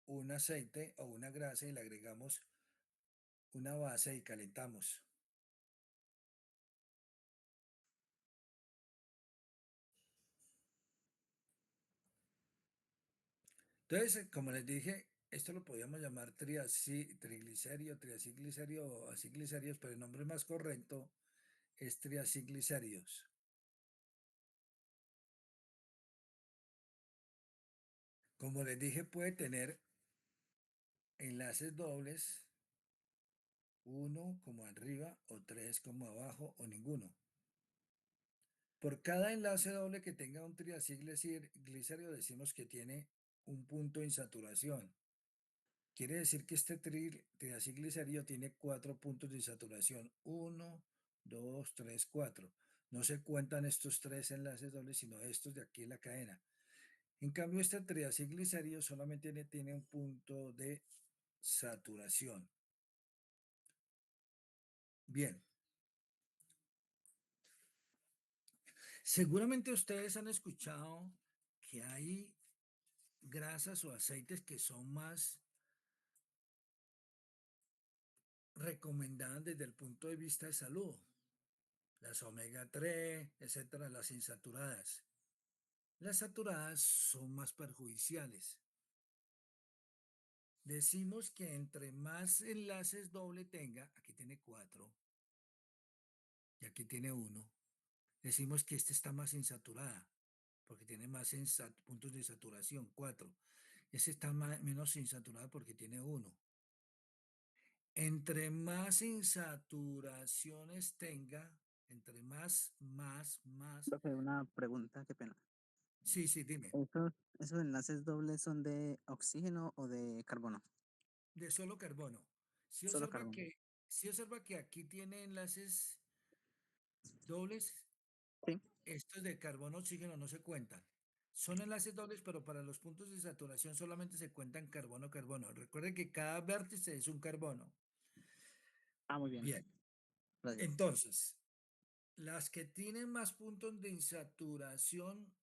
un aceite o una grasa y le agregamos una base y calentamos. Entonces, como les dije, esto lo podríamos llamar triglicerio, triacilglicerio o acilglicerios, pero el nombre más correcto es triacilglicerios. Como les dije, puede tener enlaces dobles, uno como arriba o tres como abajo o ninguno. Por cada enlace doble que tenga un triacilglicerio decimos que tiene un punto de insaturación. Quiere decir que este triacilglicerio tiene cuatro puntos de insaturación. Uno, dos, tres, cuatro. No se cuentan estos tres enlaces dobles, sino estos de aquí en la cadena. En cambio, este triacilglicerio solamente tiene un punto de saturación. Bien, seguramente ustedes han escuchado que hay grasas o aceites que son más recomendadas desde el punto de vista de salud, las omega 3, etcétera, las insaturadas. Las saturadas son más perjudiciales. Decimos que entre más enlaces doble tenga, aquí tiene 4 y aquí tiene uno, decimos que esta está más insaturada, porque tiene más puntos de saturación, 4. Ese está menos insaturado porque tiene uno. Entre más insaturaciones tenga, entre más. Profe, una pregunta, qué pena. Sí, sí, dime. ¿Esos enlaces dobles son de oxígeno o de carbono? De solo carbono. Si Solo observa carbono. que, si observa que aquí tiene enlaces dobles, Sí. estos de carbono, oxígeno no se cuentan. Son enlaces dobles, pero para los puntos de saturación solamente se cuentan carbono-carbono. Recuerde que cada vértice es un carbono. Ah, muy bien. Bien, Gracias. entonces, las que tienen más puntos de insaturación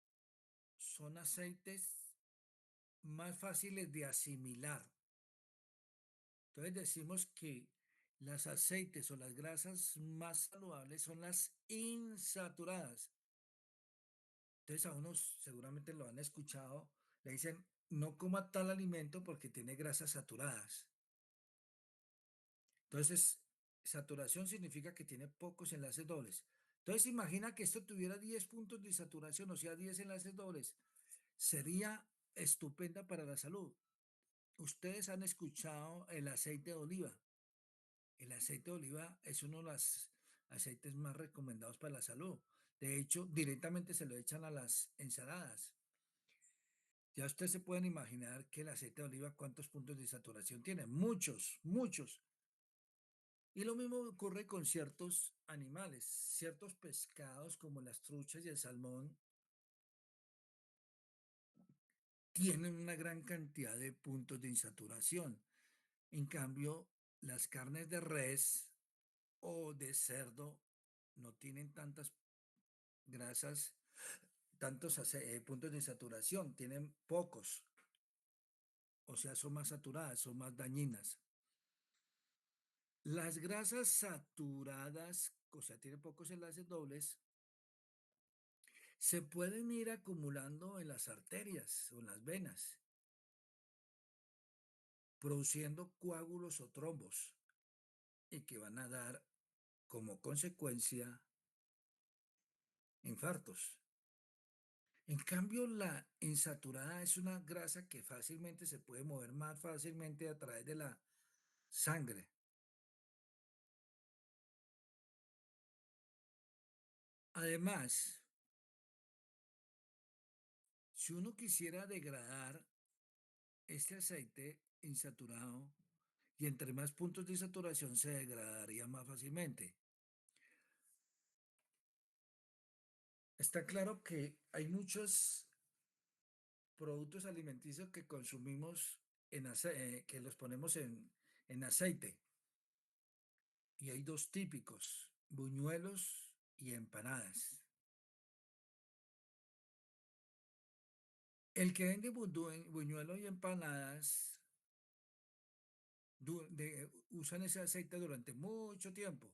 son aceites más fáciles de asimilar. Entonces decimos que las aceites o las grasas más saludables son las insaturadas. Entonces a unos seguramente lo han escuchado, le dicen, no coma tal alimento porque tiene grasas saturadas. Entonces, saturación significa que tiene pocos enlaces dobles. Entonces imagina que esto tuviera 10 puntos de saturación, o sea, 10 enlaces dobles. Sería estupenda para la salud. Ustedes han escuchado el aceite de oliva. El aceite de oliva es uno de los aceites más recomendados para la salud. De hecho, directamente se lo echan a las ensaladas. Ya ustedes se pueden imaginar que el aceite de oliva cuántos puntos de saturación tiene. Muchos, muchos. Y lo mismo ocurre con ciertos animales, ciertos pescados como las truchas y el salmón tienen una gran cantidad de puntos de insaturación. En cambio, las carnes de res o de cerdo no tienen tantas grasas, tantos puntos de saturación, tienen pocos, o sea, son más saturadas, son más dañinas. Las grasas saturadas, o sea, tienen pocos enlaces dobles, se pueden ir acumulando en las arterias o en las venas, produciendo coágulos o trombos, y que van a dar como consecuencia infartos. En cambio, la insaturada es una grasa que fácilmente se puede mover más fácilmente a través de la sangre. Además, si uno quisiera degradar este aceite insaturado, y entre más puntos de saturación se degradaría más fácilmente. Está claro que hay muchos productos alimenticios que consumimos que los ponemos en aceite. Y hay dos típicos, buñuelos y empanadas. El que vende buñuelos y empanadas usan ese aceite durante mucho tiempo,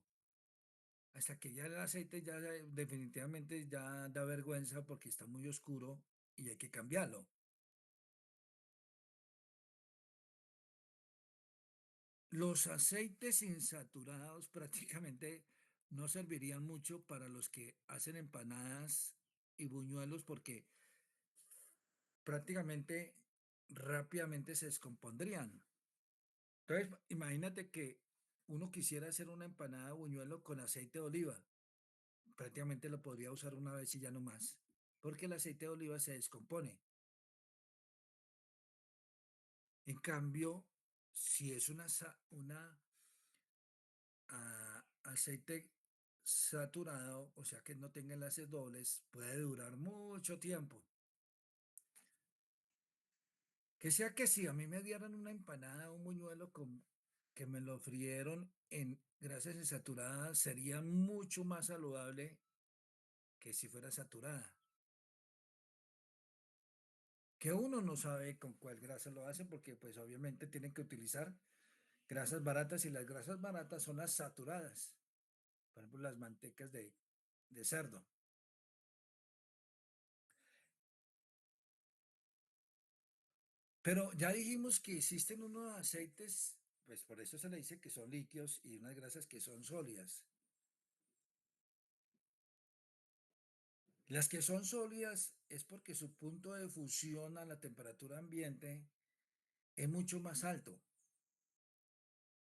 hasta que ya el aceite ya definitivamente ya da vergüenza porque está muy oscuro y hay que cambiarlo. Los aceites insaturados prácticamente no servirían mucho para los que hacen empanadas y buñuelos porque prácticamente rápidamente se descompondrían. Entonces, imagínate que uno quisiera hacer una empanada de buñuelo con aceite de oliva. Prácticamente lo podría usar una vez y ya no más, porque el aceite de oliva se descompone. En cambio, si es una aceite saturado, o sea que no tenga enlaces dobles, puede durar mucho tiempo. Que sea que si a mí me dieran una empanada, un buñuelo que me lo frieron en grasas insaturadas sería mucho más saludable que si fuera saturada. Que uno no sabe con cuál grasa lo hacen porque pues obviamente tienen que utilizar grasas baratas y las grasas baratas son las saturadas. Por ejemplo, las mantecas de cerdo. Pero ya dijimos que existen unos aceites, pues por eso se le dice que son líquidos y unas grasas que son sólidas. Las que son sólidas es porque su punto de fusión a la temperatura ambiente es mucho más alto.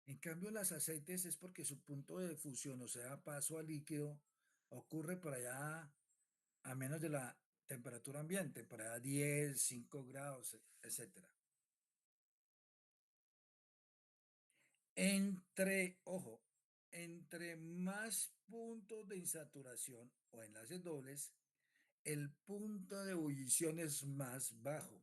En cambio, las aceites es porque su punto de fusión, o sea, paso a líquido, ocurre por allá a menos de la temperatura ambiente, por allá 10, 5 grados, etcétera. Ojo, entre más puntos de insaturación o enlaces dobles, el punto de ebullición es más bajo.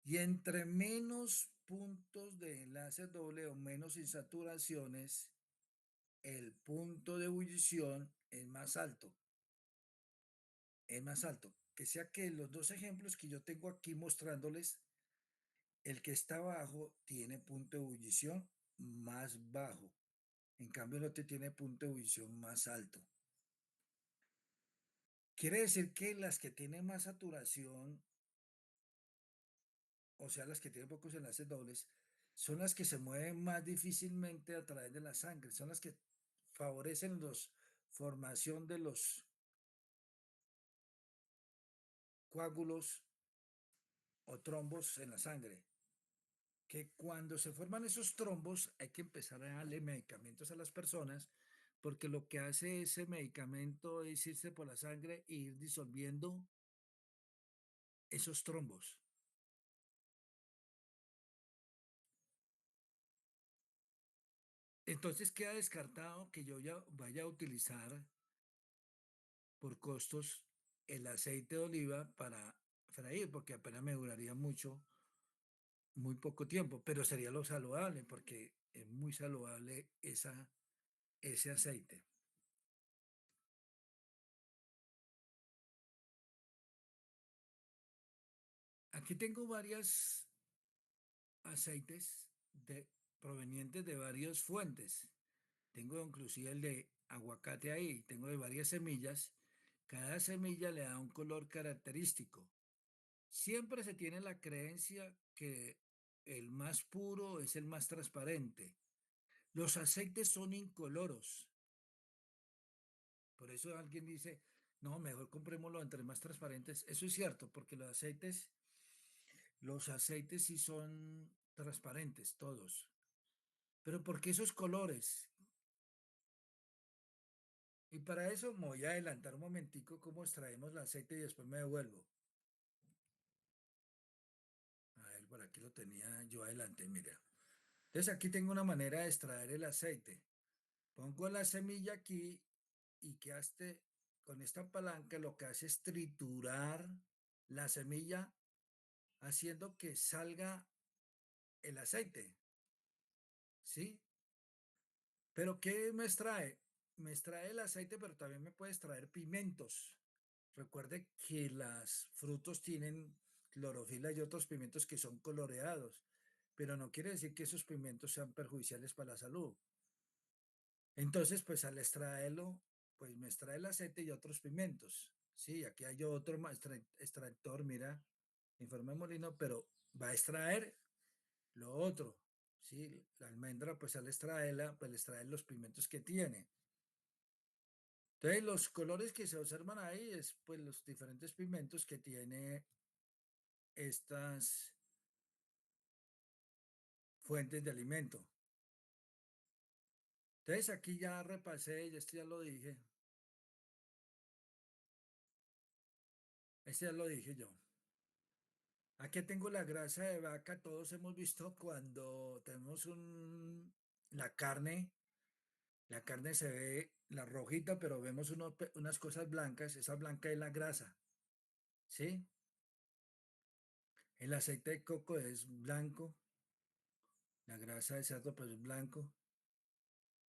Y entre menos puntos de enlace doble o menos insaturaciones, el punto de ebullición es más alto. Es más alto. Que sea que los dos ejemplos que yo tengo aquí mostrándoles, el que está abajo tiene punto de ebullición más bajo. En cambio, el otro tiene punto de ebullición más alto. Quiere decir que las que tienen más saturación, o sea, las que tienen pocos enlaces dobles, son las que se mueven más difícilmente a través de la sangre, son las que favorecen la formación de los coágulos o trombos en la sangre. Que cuando se forman esos trombos hay que empezar a darle medicamentos a las personas porque lo que hace ese medicamento es irse por la sangre e ir disolviendo esos trombos. Entonces queda descartado que yo ya vaya a utilizar por costos el aceite de oliva para freír, porque apenas me duraría mucho, muy poco tiempo, pero sería lo saludable, porque es muy saludable ese aceite. Aquí tengo varias aceites provenientes de varias fuentes. Tengo inclusive el de aguacate ahí, tengo de varias semillas. Cada semilla le da un color característico. Siempre se tiene la creencia que el más puro es el más transparente. Los aceites son incoloros. Por eso alguien dice, no, mejor comprémoslo entre más transparentes. Eso es cierto, porque los aceites sí son transparentes, todos. Pero ¿por qué esos colores? Y para eso me voy a adelantar un momentico cómo extraemos el aceite y después me devuelvo. A ver, por aquí lo tenía yo adelante, mira. Entonces aquí tengo una manera de extraer el aceite. Pongo la semilla aquí y con esta palanca lo que hace es triturar la semilla haciendo que salga el aceite, ¿sí? Pero ¿qué me extrae? Me extrae el aceite, pero también me puede extraer pimientos. Recuerde que los frutos tienen clorofila y otros pigmentos que son coloreados, pero no quiere decir que esos pigmentos sean perjudiciales para la salud. Entonces, pues al extraerlo, pues me extrae el aceite y otros pigmentos. Sí, aquí hay otro extractor, mira, informe molino, pero va a extraer lo otro. Sí, la almendra, pues al extraerla, pues le extrae los pigmentos que tiene. Entonces, los colores que se observan ahí es pues los diferentes pigmentos que tiene estas fuentes de alimento. Entonces, aquí ya repasé, ya esto ya lo dije, este ya lo dije yo. Aquí tengo la grasa de vaca, todos hemos visto cuando tenemos la carne se ve la rojita, pero vemos unas cosas blancas, esa blanca es la grasa, ¿sí? El aceite de coco es blanco, La grasa de cerdo pues es blanco.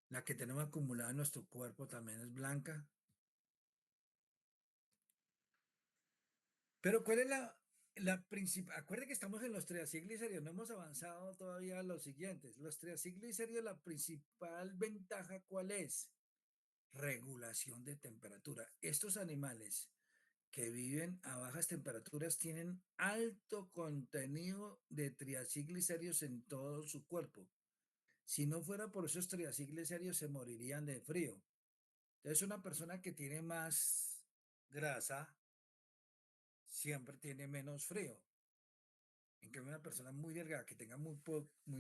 La que tenemos acumulada en nuestro cuerpo también es blanca. Pero ¿cuál es la principal? Acuerde que estamos en los triacilglicéridos, no hemos avanzado todavía a los siguientes. Los triacilglicéridos, la principal ventaja, ¿cuál es? Regulación de temperatura. Estos animales que viven a bajas temperaturas tienen alto contenido de triacilglicéridos en todo su cuerpo. Si no fuera por esos triacilglicéridos, se morirían de frío. Entonces, una persona que tiene más grasa siempre tiene menos frío. En cambio, una persona muy delgada que tenga muy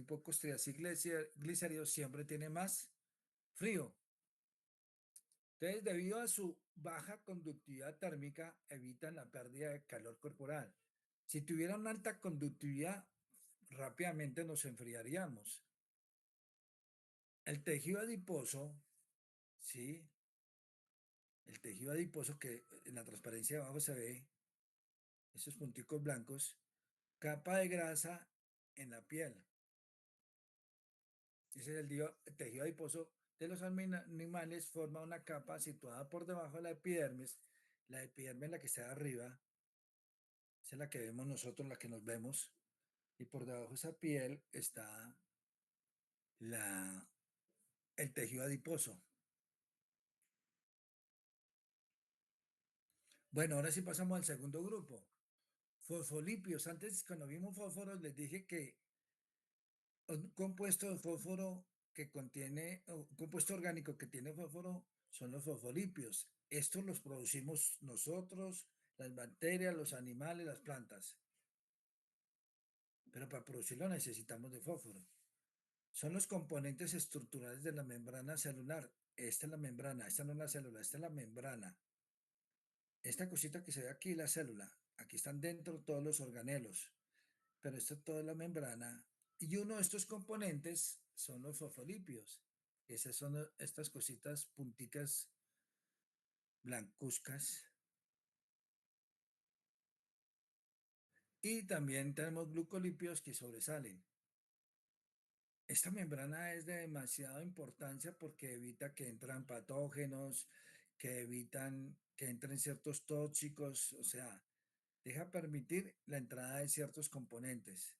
pocos triglicéridos siempre tiene más frío. Entonces, debido a su baja conductividad térmica, evitan la pérdida de calor corporal. Si tuviera una alta conductividad, rápidamente nos enfriaríamos. El tejido adiposo, ¿sí? El tejido adiposo que en la transparencia de abajo se ve, esos punticos blancos, capa de grasa en la piel. Ese es el tejido adiposo de los animales, forma una capa situada por debajo de la epidermis. La epidermis, la que está arriba, esa es la que vemos nosotros, la que nos vemos. Y por debajo de esa piel está la, el tejido adiposo. Bueno, ahora sí pasamos al segundo grupo. Fosfolipios. Antes, cuando vimos fósforos, les dije que un compuesto de fósforo que contiene, un compuesto orgánico que tiene fósforo son los fosfolipios. Estos los producimos nosotros, las bacterias, los animales, las plantas. Pero para producirlo necesitamos de fósforo. Son los componentes estructurales de la membrana celular. Esta es la membrana, esta no es la célula, esta es la membrana. Esta cosita que se ve aquí, la célula. Aquí están dentro todos los organelos. Pero esto es toda la membrana. Y uno de estos componentes son los fosfolipios. Esas son estas cositas punticas blancuzcas. Y también tenemos glucolipios que sobresalen. Esta membrana es de demasiada importancia porque evita que entran patógenos, que evitan que entren ciertos tóxicos, o sea, deja permitir la entrada de ciertos componentes.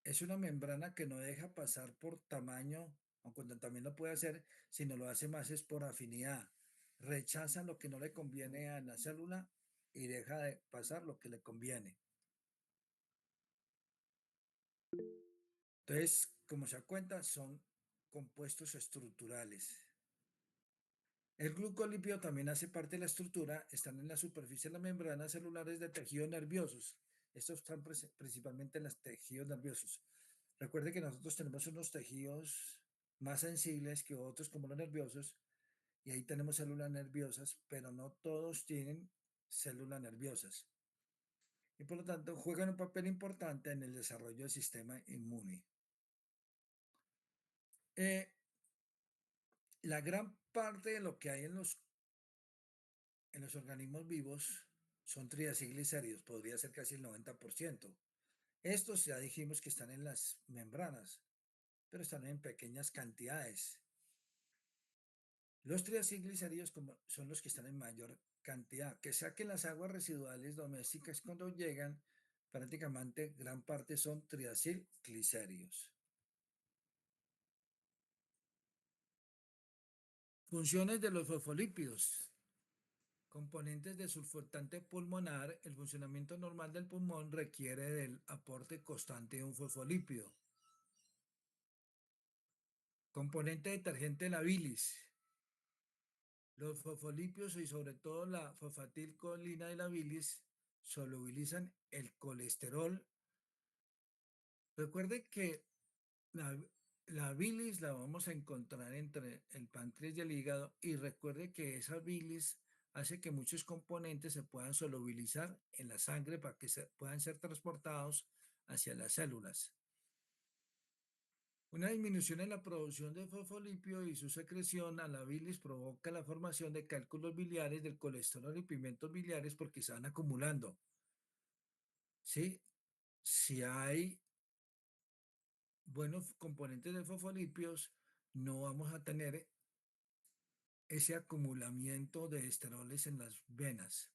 Es una membrana que no deja pasar por tamaño, aunque también lo puede hacer, sino lo hace más es por afinidad. Rechaza lo que no le conviene a la célula y deja de pasar lo que le conviene. Entonces, como se da cuenta, son compuestos estructurales. El glucolípido también hace parte de la estructura, están en la superficie de las membranas celulares de tejidos nerviosos. Estos están principalmente en los tejidos nerviosos. Recuerde que nosotros tenemos unos tejidos más sensibles que otros, como los nerviosos, y ahí tenemos células nerviosas, pero no todos tienen células nerviosas. Y por lo tanto juegan un papel importante en el desarrollo del sistema inmune. Eh, la gran parte de lo que hay en los organismos vivos son triacilglicéridos, podría ser casi el 90%. Estos ya dijimos que están en las membranas, pero están en pequeñas cantidades. Los triacilglicéridos son los que están en mayor cantidad, que saquen las aguas residuales domésticas cuando llegan, prácticamente gran parte son triacilglicéridos. Funciones de los fosfolípidos. Componentes de surfactante pulmonar, el funcionamiento normal del pulmón requiere del aporte constante de un fosfolípido. Componente detergente de la bilis. Los fosfolípidos y sobre todo la fosfatilcolina de la bilis solubilizan el colesterol. Recuerde que la, la bilis la vamos a encontrar entre el páncreas y el hígado y recuerde que esa bilis hace que muchos componentes se puedan solubilizar en la sangre para que puedan ser transportados hacia las células. Una disminución en la producción de fosfolípido y su secreción a la bilis provoca la formación de cálculos biliares del colesterol y pigmentos biliares porque se van acumulando. ¿Sí? Si hay buenos componentes de fosfolipios, no vamos a tener ese acumulamiento de esteroles en las venas.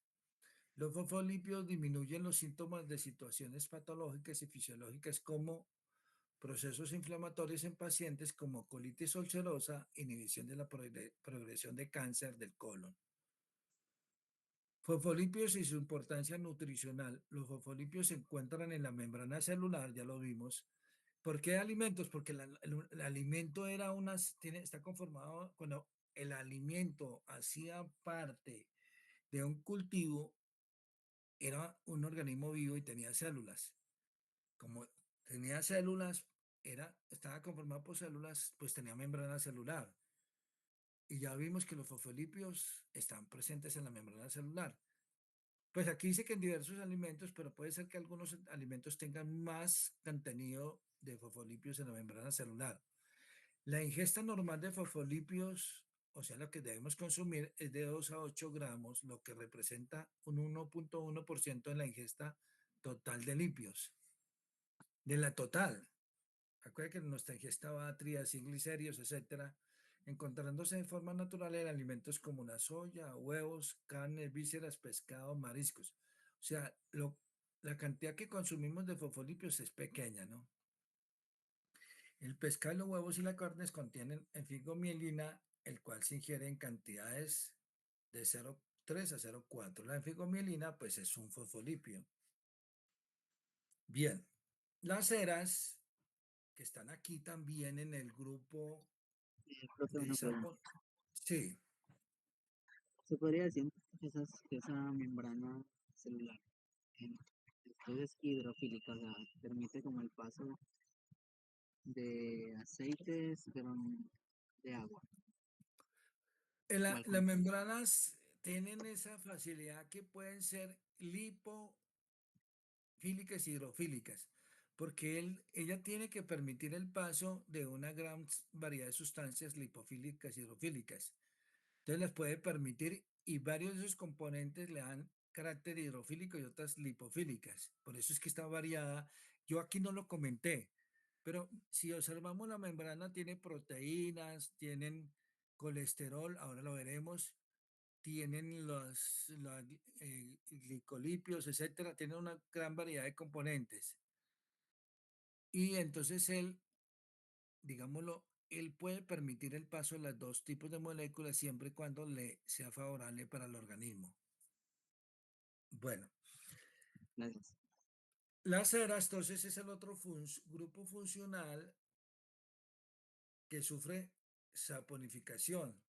Los fosfolipios disminuyen los síntomas de situaciones patológicas y fisiológicas como procesos inflamatorios en pacientes como colitis ulcerosa, inhibición de la progresión de cáncer del colon. Fosfolipios y su importancia nutricional. Los fosfolipios se encuentran en la membrana celular, ya lo vimos. ¿Por qué alimentos? Porque el alimento está conformado, cuando el alimento hacía parte de un cultivo, era un organismo vivo y tenía células. Como tenía células, estaba conformado por células, pues tenía membrana celular. Y ya vimos que los fosfolipios están presentes en la membrana celular. Pues aquí dice que en diversos alimentos, pero puede ser que algunos alimentos tengan más contenido de fosfolipios en la membrana celular. La ingesta normal de fosfolipios, o sea, lo que debemos consumir, es de 2 a 8 gramos, lo que representa un 1.1% en la ingesta total de lípidos. De la total. Acuérdense que nuestra ingesta va triacilglicéridos, etcétera, encontrándose de forma natural en alimentos como la soya, huevos, carnes, vísceras, pescado, mariscos. O sea, la cantidad que consumimos de fosfolipios es pequeña, ¿no? El pescado, los huevos y las carnes contienen enfigomielina, el cual se ingiere en cantidades de 0,3 a 0,4. La enfigomielina, pues, es un fosfolipio. Bien, las ceras que están aquí también en el grupo Profe, de una pregunta. sí, ¿Se podría decir que esa membrana celular en- es hidrofílica, o sea, permite como el paso de aceites, pero de agua, o al las contrario? membranas tienen esa facilidad que pueden ser lipofílicas y hidrofílicas, porque ella tiene que permitir el paso de una gran variedad de sustancias lipofílicas y hidrofílicas. Entonces las puede permitir y varios de esos componentes le dan carácter hidrofílico y otras lipofílicas. Por eso es que está variada. Yo aquí no lo comenté, pero si observamos la membrana tiene proteínas, tienen colesterol, ahora lo veremos, tienen los glicolipios, etcétera, tienen una gran variedad de componentes. Y entonces digámoslo, él puede permitir el paso de los dos tipos de moléculas siempre y cuando le sea favorable para el organismo. Bueno, Gracias. las ceras, entonces, es el otro grupo funcional que sufre saponificación.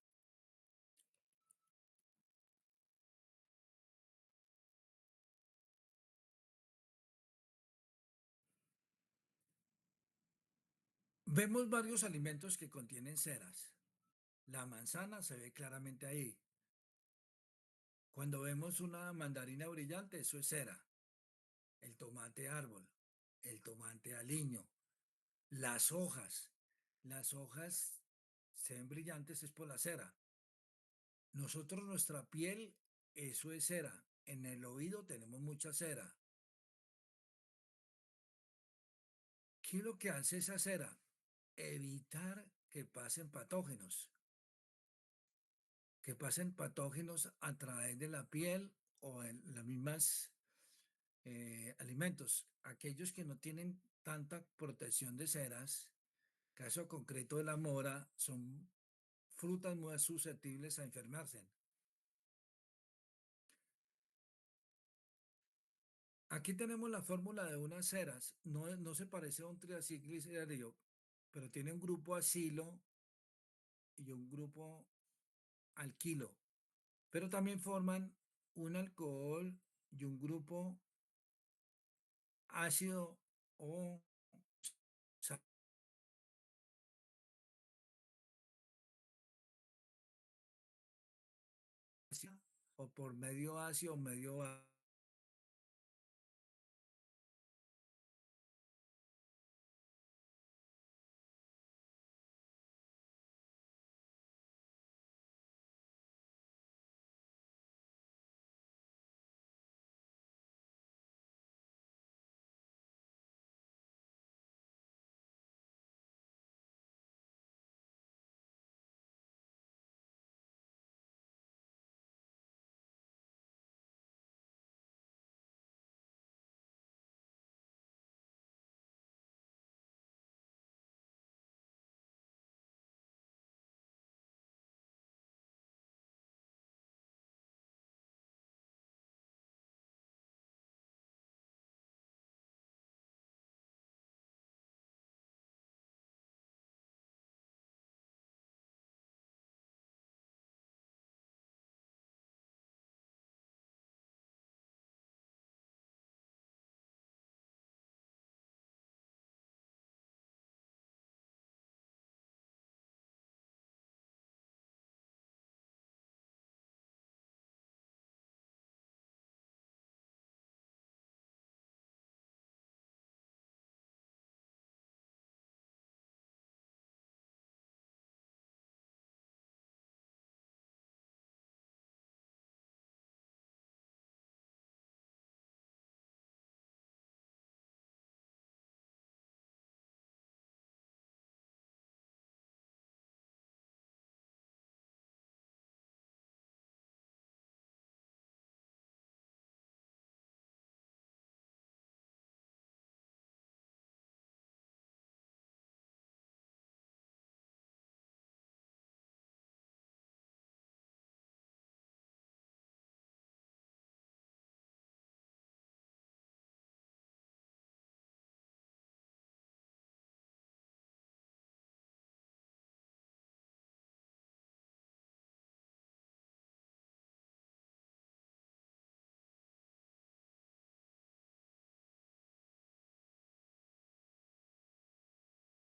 Vemos varios alimentos que contienen ceras. La manzana se ve claramente ahí. Cuando vemos una mandarina brillante, eso es cera. El tomate árbol, el tomate aliño, las hojas. Las hojas se ven brillantes es por la cera. Nosotros, nuestra piel, eso es cera. En el oído tenemos mucha cera. ¿Qué es lo que hace esa cera? Evitar que pasen patógenos a través de la piel o en las mismas alimentos. Aquellos que no tienen tanta protección de ceras, caso concreto de la mora, son frutas muy susceptibles a enfermarse. Aquí tenemos la fórmula de unas ceras. No se parece a un triacilglicérido, pero tiene un grupo acilo y un grupo alquilo. Pero también forman un alcohol y un grupo ácido o o por medio ácido o medio